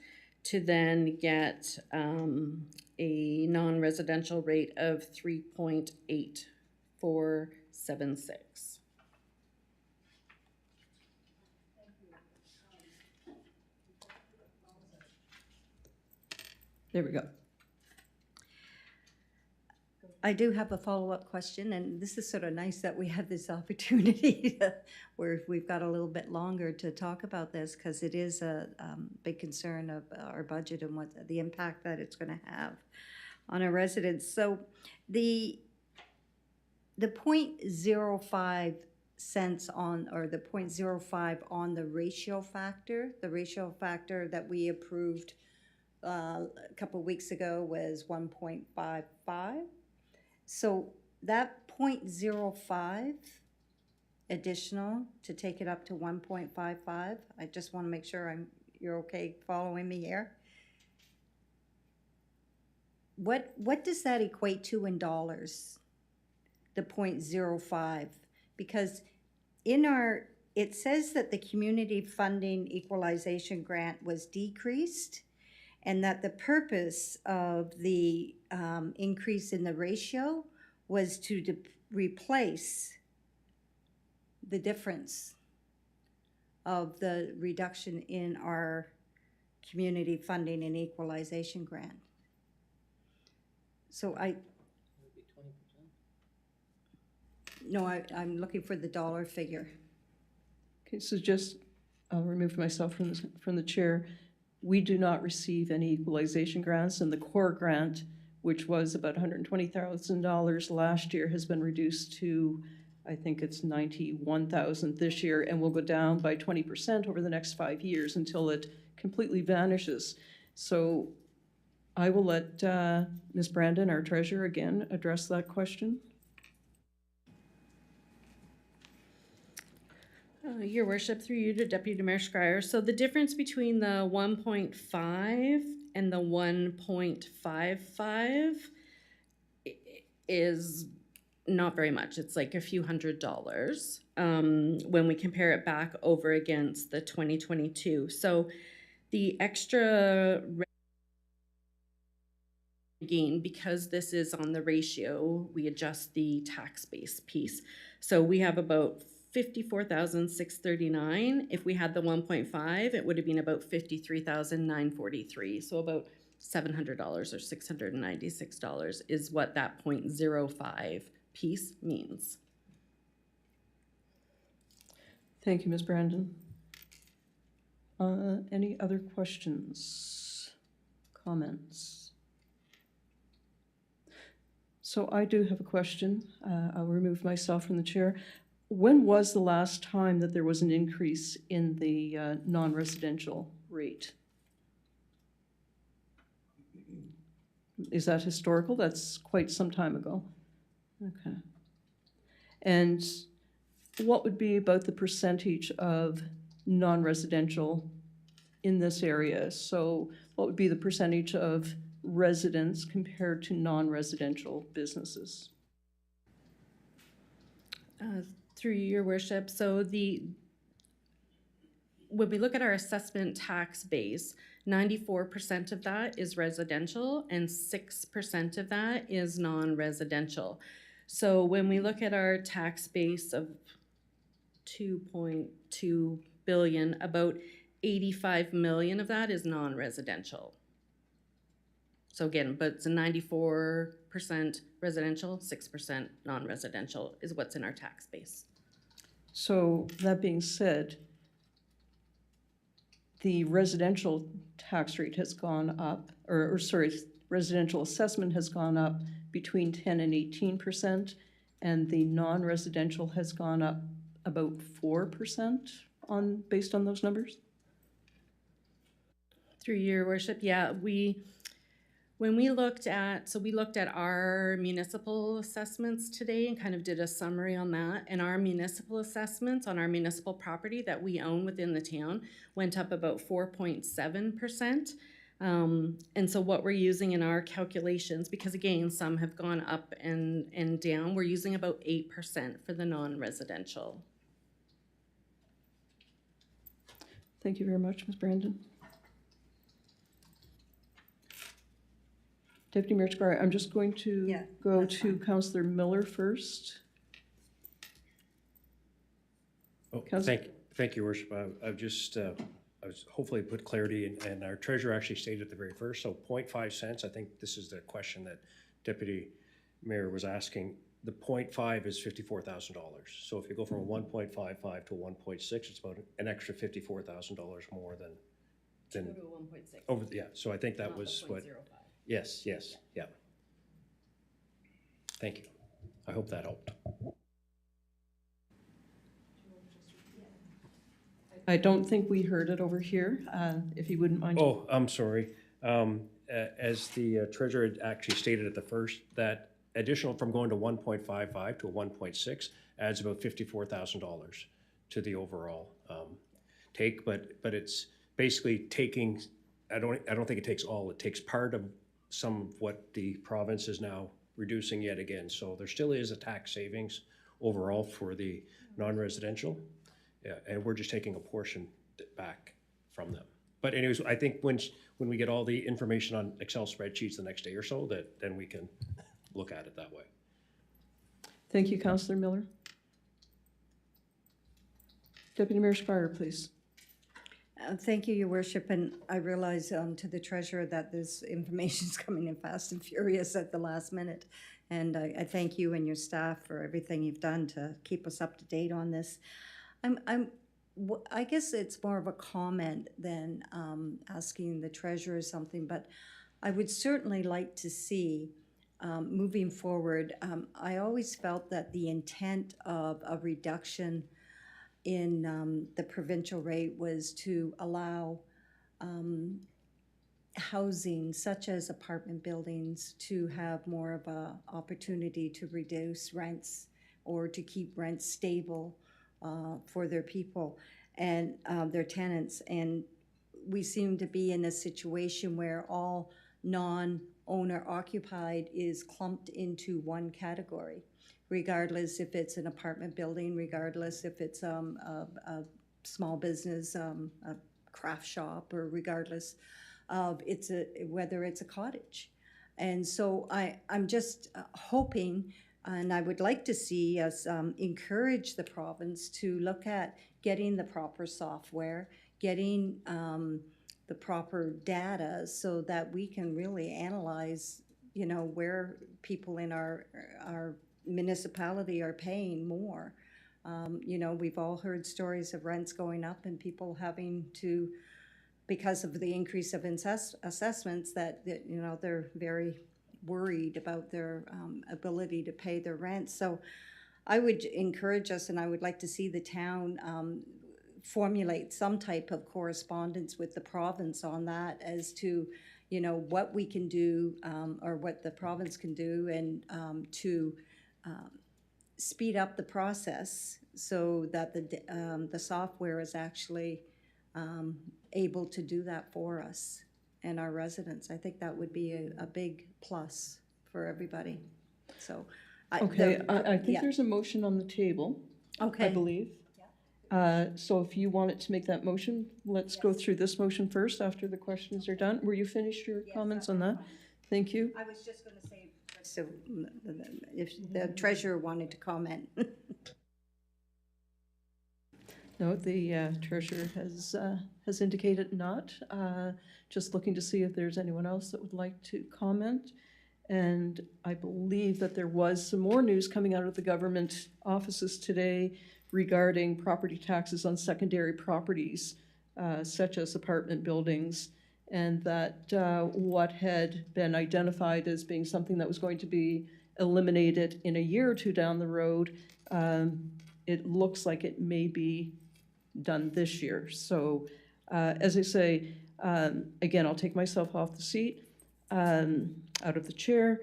to then get a non-residential rate of 3.8476. There we go. I do have a follow-up question, and this is sort of nice that we have this opportunity where we've got a little bit longer to talk about this, because it is a big concern of our budget and what the impact that it's going to have on our residents. So the 0.05 cents on, or the 0.05 on the ratio factor that we approved a couple of weeks ago was 1.55. So that 0.05 additional to take it up to 1.55, I just want to make sure you're okay following me here. What does that equate to in dollars? The 0.05, because it says that the community funding equalization grant was decreased, and that the purpose of the increase in the ratio was to replace the difference of the reduction in our community funding and equalization grant. So I'm looking for the dollar figure. Okay, so just, I'll remove myself from the chair. We do not receive any equalization grants, and the core grant, which was about $120,000 last year, has been reduced to, I think it's $91,000 this year, and will go down by 20% over the next 5 years until it completely vanishes. So I will let Ms. Brandon, our treasurer, again, address that question. Your Worship, through you to Deputy Mayor Schreier. So the difference between the 1.5 and the 1.55 is not very much. It's like a few $100s when we compare it back over against the 2022. So the extra gain, because this is on the ratio, we adjust the tax base piece. So we have about $54,639. If we had the 1.5, it would have been about $53,943. So about $700 or $696 is what that 0.05 piece means. Thank you, Ms. Brandon. Any other questions, comments? So I do have a question. I'll remove myself from the chair. When was the last time that there was an increase in the non-residential rate? Is that historical? That's quite some time ago. Okay. And what would be about the percentage of non-residential in this area? So what would be the percentage of residents compared to non-residential businesses? Through your worship, so when we look at our assessment tax base, 94% of that is residential and 6% of that is non-residential. So when we look at our tax base of 2.2 billion, about 85 million of that is non-residential. So again, but it's a 94% residential, 6% non-residential is what's in our tax base. So that being said, the residential tax rate has gone up, or sorry, residential assessment has gone up between 10 and 18%, and the non-residential has gone up about 4% based on those numbers? Through your worship, yeah, When we looked at, so we looked at our municipal assessments today and kind of did a summary on that. And our municipal assessments on our municipal property that we own within the town went up about 4.7%. And so what we're using in our calculations, because again, some have gone up and down, we're using about 8% for the non-residential. Thank you very much, Ms. Brandon. Deputy Mayor Skari, I'm just going to Yeah, go that's to fine. Councillor Miller first. Oh, Council- thank you, Your Worship. I've just, I was hopefully put clarity, and our treasurer actually stated at the very first, so 0.5 cents, I think this is the question that Deputy Mayor was asking. The 0.5 is $54,000. So if you go from a 1.55 to a 1.6, it's about an extra $54,000 more than, Go to 1.6. over, yeah, so I think that not the was what, 0.05. yes, yeah. Thank you. I hope that helped. I don't think we heard it over here, if you wouldn't mind. Oh, I'm sorry. As the treasurer had actually stated at the first, that additional from going to 1.55 to a 1.6 adds about $54,000 to the overall take, but it's basically taking, I don't think it takes all, it takes part of some of what the province is now reducing yet again. So there still is a tax savings overall for the non-residential. Yeah, and we're just taking a portion back from them. But anyways, I think when we get all the information on Excel spreadsheets the next day or so, that then we can look at it that way. Thank you, Councillor Miller. Deputy Mayor Skari, please. Thank you, Your Worship, and I realize to the treasurer that this information is coming in fast and furious at the last minute. And I thank you and your staff for everything you've done to keep us up to date on this. I guess it's more of a comment than asking the treasurer something, but I would certainly like to see, moving forward, I always felt that the intent of a reduction in the provincial rate was to allow housing such as apartment buildings to have more of a opportunity to reduce rents or to keep rents stable for their people and their tenants. And we seem to be in a situation where all non-owner occupied is clumped into one category, regardless if it's an apartment building, regardless if it's a small business, a craft shop, or regardless of whether it's a cottage. And so I'm just hoping, and I would like to see us encourage the province to look at getting the proper software, getting the proper data so that we can really analyze, where people in our municipality are paying more. We've all heard stories of rents going up and people having to, because of the increase of assessments, that they're very worried about their ability to pay their rent. So I would encourage us, and I would like to see the town formulate some type of correspondence with the province on that as to, what we can do or what the province can do and to speed up the process so that the software is actually able to do that for us and our residents. I think that would be a big plus for everybody. So, I think yeah. there's a motion on the table, Okay. I believe. So if you wanted to make that motion, let's go through this motion first after the questions are done. Were you finished your comments on that? Thank you. I was just going to say, so if the treasurer wanted to comment. No, the treasurer has indicated not. Just looking to see if there's anyone else that would like to comment. And I believe that there was some more news coming out of the government offices today regarding property taxes on secondary properties, such as apartment buildings, and that what had been identified as being something that was going to be eliminated in a year or two down the road, it looks like it may be done this year. So as I say, again, I'll take myself off the seat. out of the chair.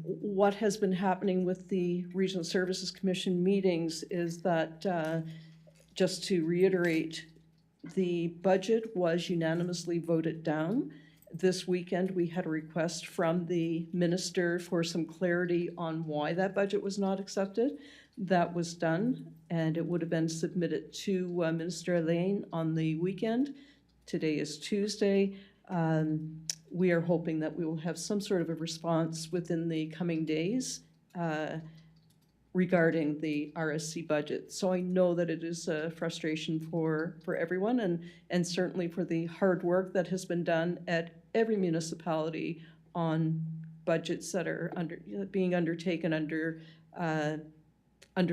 What has been happening with the Regional Services Commission meetings is that, just to reiterate, the budget was unanimously voted down. This weekend, we had a request from the minister for some clarity on why that budget was not accepted. That was done, and it would have been submitted to Minister Elaine on the weekend. Today is Tuesday. We are hoping that we will have some sort of a response within the coming days regarding the RSC budget. So I know that it is a frustration for everyone, and certainly for the hard work that has been done at every municipality on budgets that are being undertaken under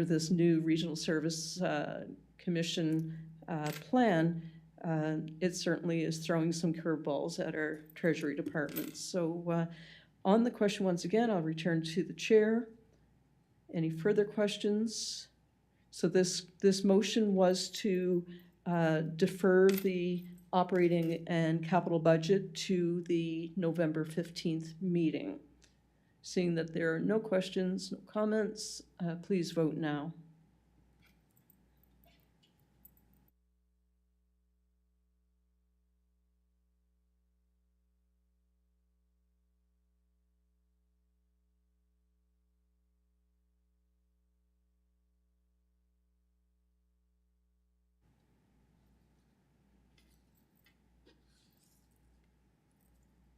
this new Regional Service Commission plan. It certainly is throwing some curveballs at our Treasury Department. So on the question, once again, I'll return to the chair. Any further questions? So this motion was to defer the operating and capital budget to the November 15th meeting. Seeing that there are no questions, no comments, please vote now.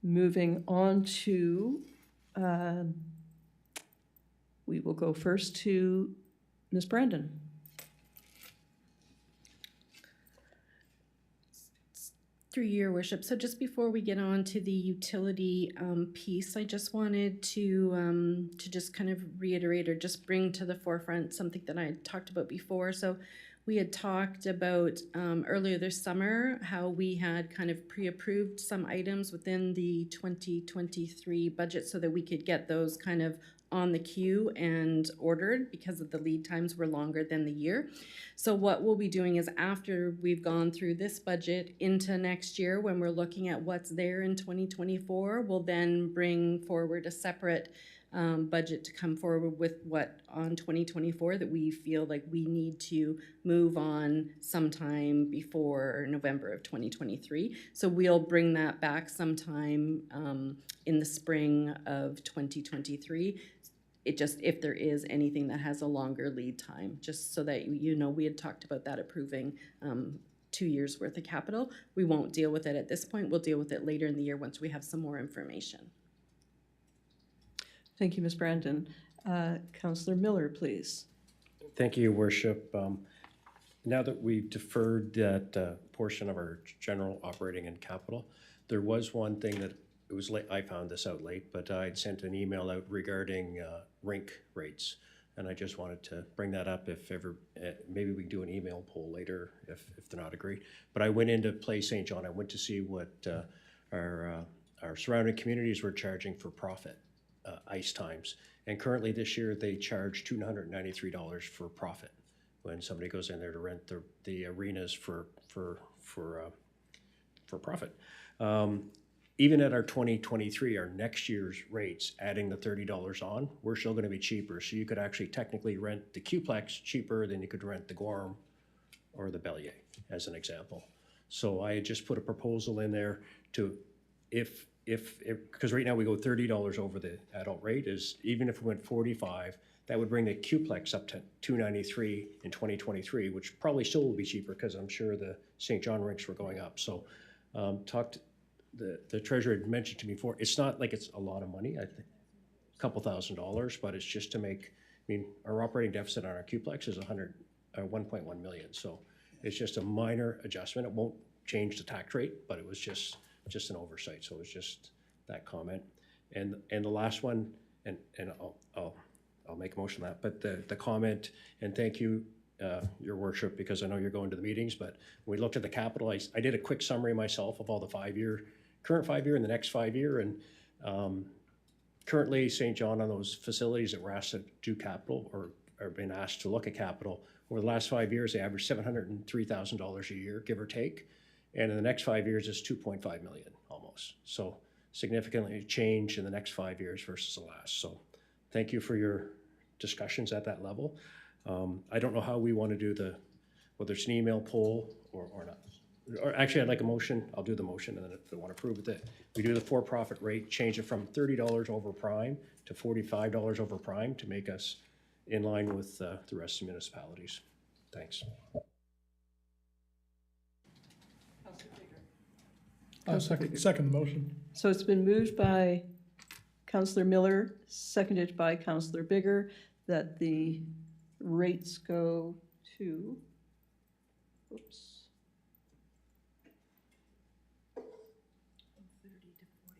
Moving on to, we will go first to Ms. Brandon. Through your worship. So just before we get on to the utility piece, I just wanted to just kind of reiterate or just bring to the forefront something that I had talked about before. So we had talked about earlier this summer how we had kind of pre-approved some items within the 2023 budget so that we could get those kind of on the queue and ordered because of the lead times were longer than the year. So what we'll be doing is after we've gone through this budget into next year, when we're looking at what's there in 2024, we'll then bring forward a separate budget to come forward with what on 2024 that we feel like we need to move on sometime before November of 2023. So we'll bring that back sometime in the spring of 2023. It just, if there is anything that has a longer lead time, just so that you know, we had talked about that approving 2 years worth of capital. We won't deal with it at this point. We'll deal with it later in the year once we have some more information. Thank you, Ms. Brandon. Councillor Miller, please. Thank you, Your Worship. Now that we've deferred that portion of our general operating and capital, there was one thing that it was late. I found this out late, but I'd sent an email out regarding rink rates, and I just wanted to bring that up. If ever, maybe we can do an email poll later if they're not agreed. But I went into Place St. John. I went to see what our surrounding communities were charging for profit ice times, and currently this year they charge $293 for profit when somebody goes in there to rent the arenas for profit. Even at our 2023, our next year's rates, adding the $30 on, we're still going to be cheaper. So you could actually technically rent the Qplex cheaper than you could rent the Gorham or the Bellier, as an example. So I had just put a proposal in there to, if because right now we go $30 over the adult rate, is even if we went 45, that would bring the Qplex up to $293 in 2023, which probably still will be cheaper because I'm sure the St. John rinks were going up. So the treasurer had mentioned to me before, it's not like it's a lot of money, I think a couple $1,000s, but it's just to make, I mean, our operating deficit on our Qplex is 1.1 million. So it's just a minor adjustment. It won't change the tax rate, but it was just an oversight. So it was just that comment. And the last one, and I'll make a motion on that, but the comment, and thank you, Your Worship, because I know you're going to the meetings, but when we looked at the capital, I did a quick summary myself of all the current 5 year and the next 5 year, and currently St. John on those facilities that were asked to do capital or been asked to look at capital, over the last 5 years, they averaged $703,000 a year, give or take. And in the next 5 years, it's 2.5 million almost. So significantly change in the next 5 years versus the last. So thank you for your discussions at that level. I don't know how we want to do whether it's an email poll or not. Or actually, I'd like a motion. I'll do the motion, and then if they want to approve it, we do the for-profit rate, change it from $30 over prime to $45 over prime to make us in line with the rest of the municipalities. Thanks. I'll second the motion. So it's been moved by Councillor Miller, seconded by Councillor Bigger, that the rates go to,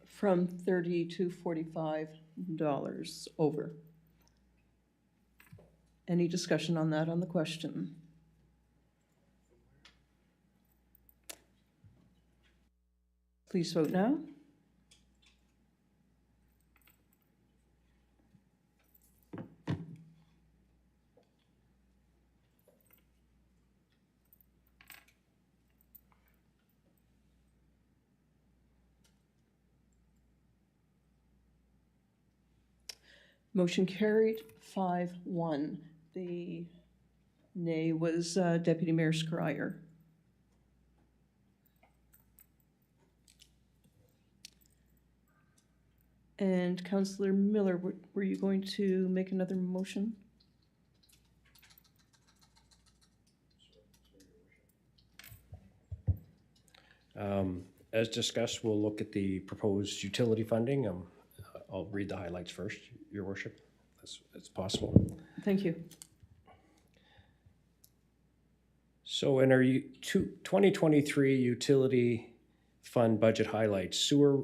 from $30 to $45 over. Any discussion on that on the question? Please vote now. Motion carried 5-1. The nay was Deputy Mayor Scryer. And Councillor Miller, were you going to make another motion? As discussed, we'll look at the proposed utility funding. I'll read the highlights first, Your Worship, as possible. Thank you. So in our 2023 utility fund budget highlights, sewer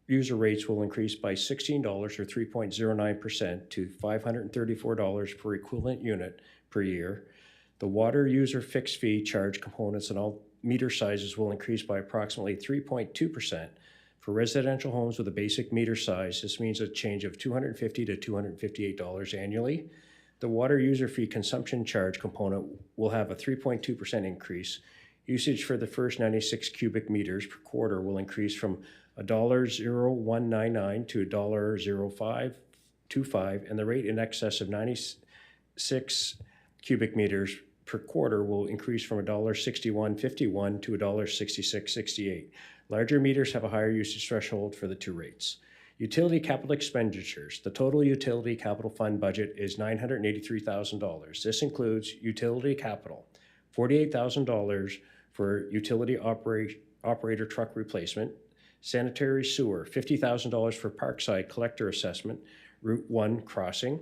user rates will increase by $16 or 3.09% to $534 per equivalent unit per year. The water user fixed fee charge components and all meter sizes will increase by approximately 3.2%. For residential homes with a basic meter size, this means a change of $250 to $258 annually. The water user fee consumption charge component will have a 3.2% increase. Usage for the first 96 cubic meters per quarter will increase from $1.0199 to $1.0525, and the rate in excess of 96 cubic meters per quarter will increase from $1.6151 to $1.6668. Larger meters have a higher usage threshold for the two rates. Utility capital expenditures. The total utility capital fund budget is $983,000. This includes utility capital, $48,000 for utility operator truck replacement, sanitary sewer, $50,000 for Parkside collector assessment, Route 1 crossing,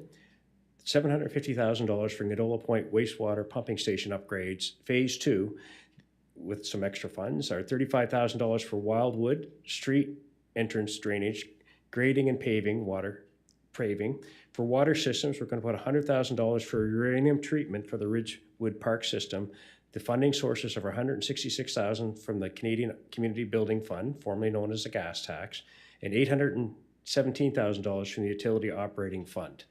$750,000 for Ngadola Point wastewater pumping station upgrades, Phase 2, with some extra funds, are $35,000 for Wildwood Street entrance drainage, grading and paving, paving. For water systems, we're going to put $100,000 for uranium treatment for the Ridgewood Park system. The funding sources are $166,000 from the Canadian Community Building Fund, formerly known as the gas tax, and $817,000 from the Utility Operating Fund.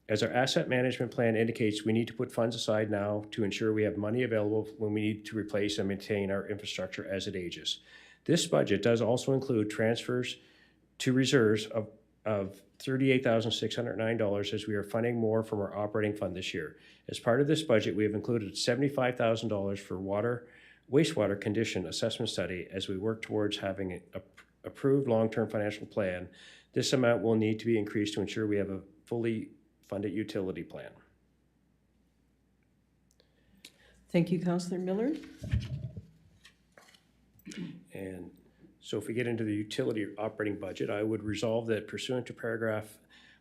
As our asset management plan indicates, we need to put funds aside now to ensure we have money available when we need to replace and maintain our infrastructure as it ages. This budget does also include transfers to reserves of $38,609 as we are funding more from our operating fund this year. As part of this budget, we have included $75,000 for wastewater condition assessment study as we work towards having an approved long-term financial plan. This amount will need to be increased to ensure we have a fully funded utility plan. Thank you, Councillor Miller. And so if we get into the utility operating budget, I would resolve that pursuant to paragraph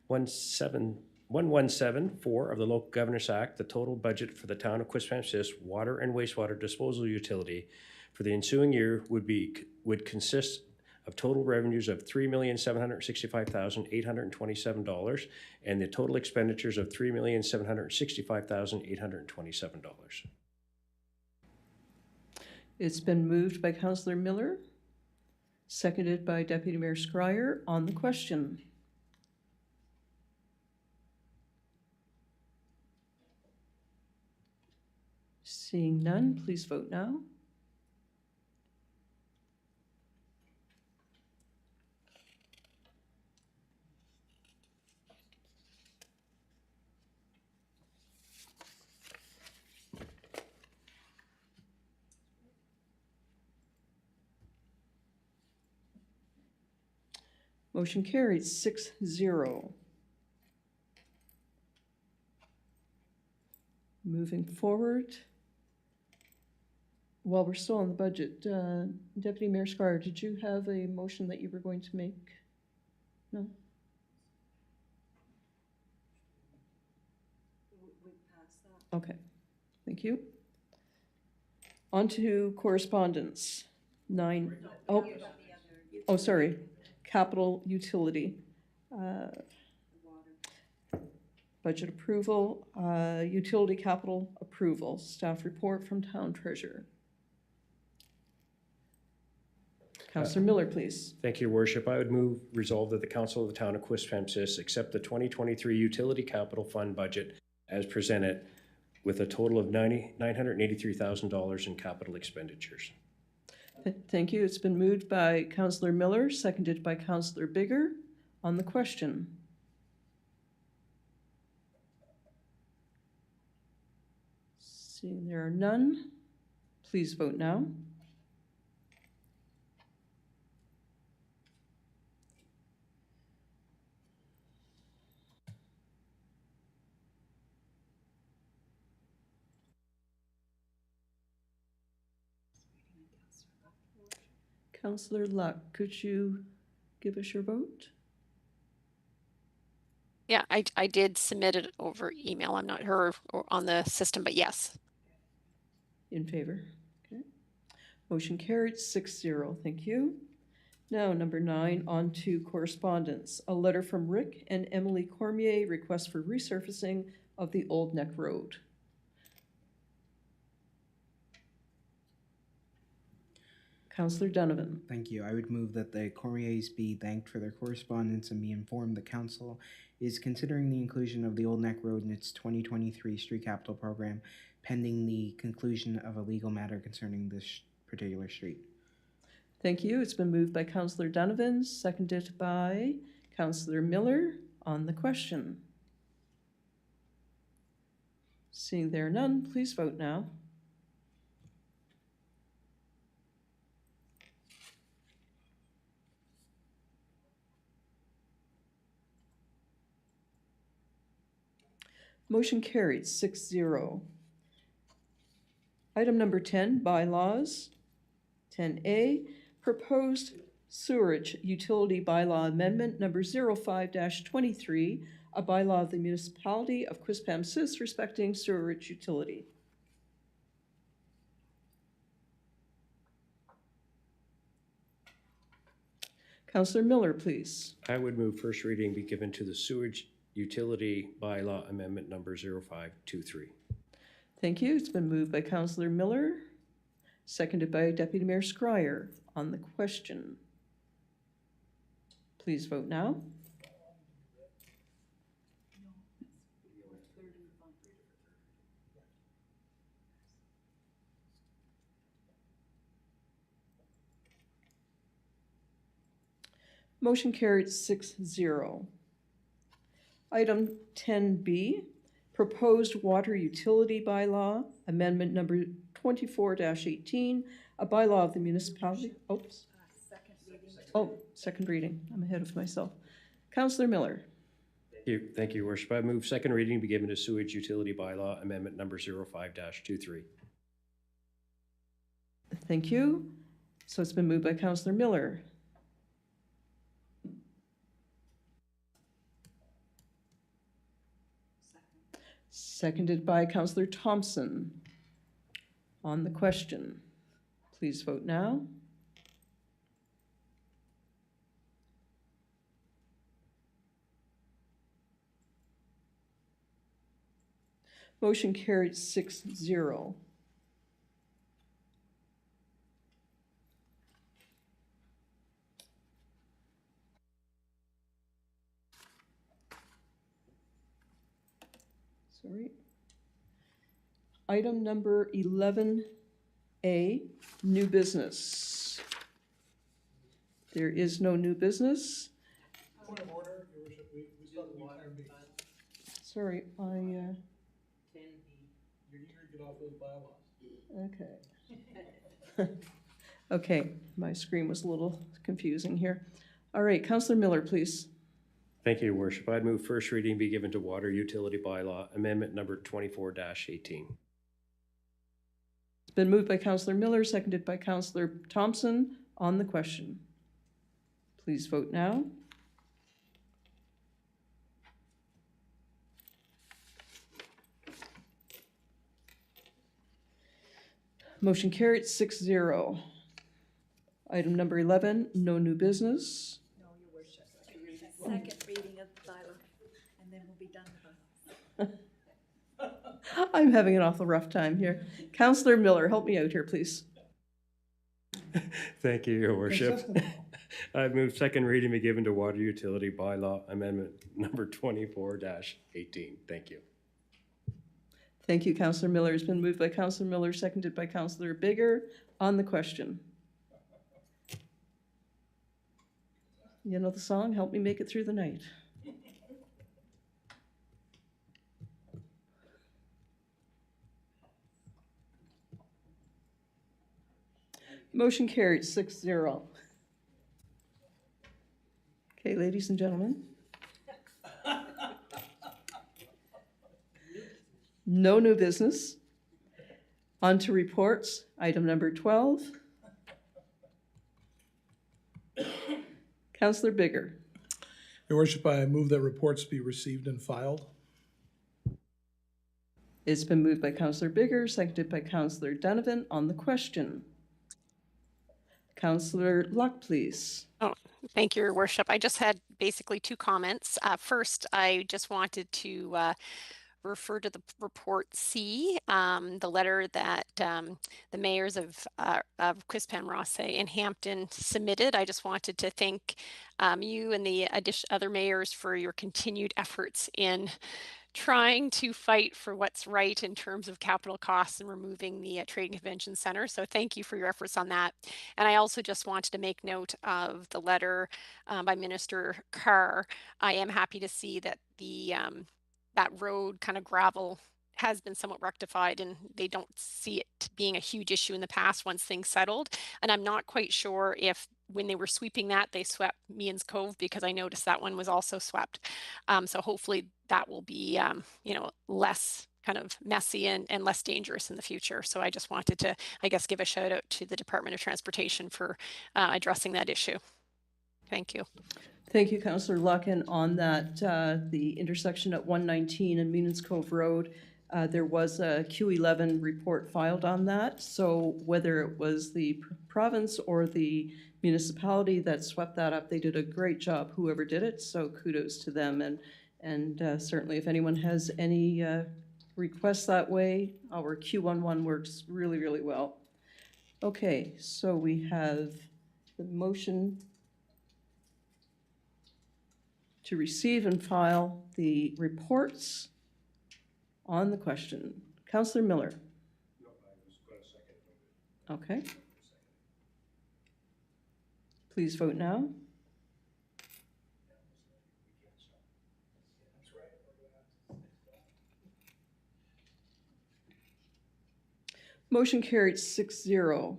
1174 of the Local Governance Act, the total budget for the town of Quispamsis water and wastewater disposal utility for the ensuing year would consist of total revenues of $3,765,827 and the total expenditures of $3,765,827. It's been moved by Councillor Miller, seconded by Deputy Mayor Scryer on the question. Seeing none, please vote now. Motion carried 6-0. Moving forward, while we're still on the budget, Deputy Mayor Squire, did you have a motion that you were going to make? No? Okay, thank you. On to correspondence. Oh, sorry, capital utility. Budget approval, utility capital approval, staff report from town treasurer. Councillor Miller, please. Thank you, Your Worship. I would move resolve that the Council of the Town of Quispamsis accept the 2023 Utility Capital Fund budget as presented with a total of $983,000 in capital expenditures. Thank you. It's been moved by Councillor Miller, seconded by Councillor Bigger. On the question. Seeing there are none, please vote now. Councillor Luck, could you give us your vote? Yeah, I did submit it over email. I'm not sure or on the system, but yes. In favor. Okay. Motion carried 6-0. Thank you. Now, number 9, on to correspondence. A letter from Rick and Emily Cormier, request for resurfacing of the Old Neck Road. Councillor Donovan. Thank you. I would move that the Cormiers be thanked for their correspondence and be informed the council is considering the inclusion of the Old Neck Road in its 2023 street capital program, pending the conclusion of a legal matter concerning this particular street. Thank you. It's been moved by Councillor Donovan, seconded by Councillor Miller. On the question. Seeing there are none, please vote now. Motion carried 6-0. Item number 10, bylaws. 10A, proposed sewerage utility bylaw amendment number 05-23, a bylaw of the municipality of Quispamsis respecting sewerage utility. Councillor Miller, please. I would move first reading be given to the sewage utility bylaw amendment number 0523. Thank you. It's been moved by Councillor Miller, seconded by Deputy Mayor Squire. On the question. Please vote now. Motion carried 6-0. Item 10B, proposed water utility bylaw, amendment number 24-18, a bylaw of the municipality. Oops. Second reading. I'm ahead of myself. Councillor Miller. Thank you, Your Worship. I move second reading be given to sewage utility bylaw amendment number 05-23. Thank you. So it's been moved by Councillor Miller. Seconded by Councillor Thompson. On the question, please vote now. Motion carried 6-0. Sorry. Item number 11A, new business. There is no new business. Point of order, Your Worship, we still have item B. Sorry, You're eager to get off those bylaws. okay. Okay, my screen was a little confusing here. All right, Counselor Miller, please. Thank you, Your Worship. I'd move first reading be given to Water Utility Bylaw Amendment number 24-18. It's been moved by Counselor Miller, seconded by Counselor Thompson. On the question, please vote now. Motion carried 6-0. Item number 11, no new business. No, Your Worship. Second reading of the bylaw, and then we'll be done with it. I'm having an awful rough time here. Counselor Miller, help me out here, please. Thank you, Your Worship. I move second reading be given to Water Utility Bylaw Amendment number 24-18. Thank you. Thank you, Counselor Miller. It's been moved by Counselor Miller, seconded by Counselor Bigger. On the question. You know the song, Help Me Make It Through the Night. Motion carried 6-0. Okay, ladies and gentlemen. No new business. On to reports. Item number 12. Counselor Bigger. Your Worship, I move that reports be received and filed. It's been moved by Counselor Bigger, seconded by Counselor Donovan. On the question. Counselor Luck, please. Oh, thank you, Your Worship. I just had basically two comments. First, I just wanted to refer to the report C, the letter that the mayors of Quispamsis and Hampton submitted. I just wanted to thank you and the other mayors for your continued efforts in trying to fight for what's right in terms of capital costs and removing the Trade Convention Center. So thank you for your efforts on that. And I also just wanted to make note of the letter by Minister Carr. I am happy to see that the that road kind of gravel has been somewhat rectified, and they don't see it being a huge issue in the past once things settled. And I'm not quite sure if when they were sweeping that, they swept Meehan's Cove, because I noticed that one was also swept. So hopefully that will be, less kind of messy and less dangerous in the future. So I just wanted to, I guess, give a shout out to the Department of Transportation for addressing that issue. Thank you. Thank you, Councillor Luck. And on that, the intersection at 119 and Meehan's Cove Road, there was a Q11 report filed on that. So whether it was the province or the municipality that swept that up, they did a great job, whoever did it. So kudos to them. And certainly if anyone has any requests that way, our Q11 works really, really well. Okay, so we have the motion to receive and file the reports on the question. Councillor Miller. No, I was going to second. Okay. Please vote now. Motion carried 6-0.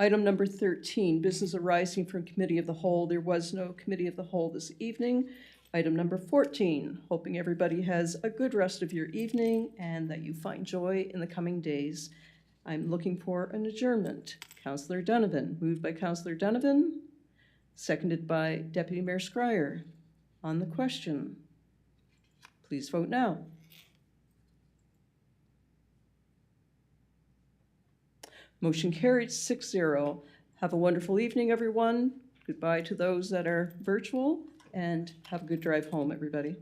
Item number 13, business arising from Committee of the Whole. There was no Committee of the Whole this evening. Item number 14, hoping everybody has a good rest of your evening and that you find joy in the coming days. I'm looking for an adjournment. Councillor Donovan, moved by Councillor Donovan, seconded by Deputy Mayor Scryer. On the question, please vote now. Motion carried 6-0. Have a wonderful evening, everyone. Goodbye to those that are virtual, and have a good drive home, everybody.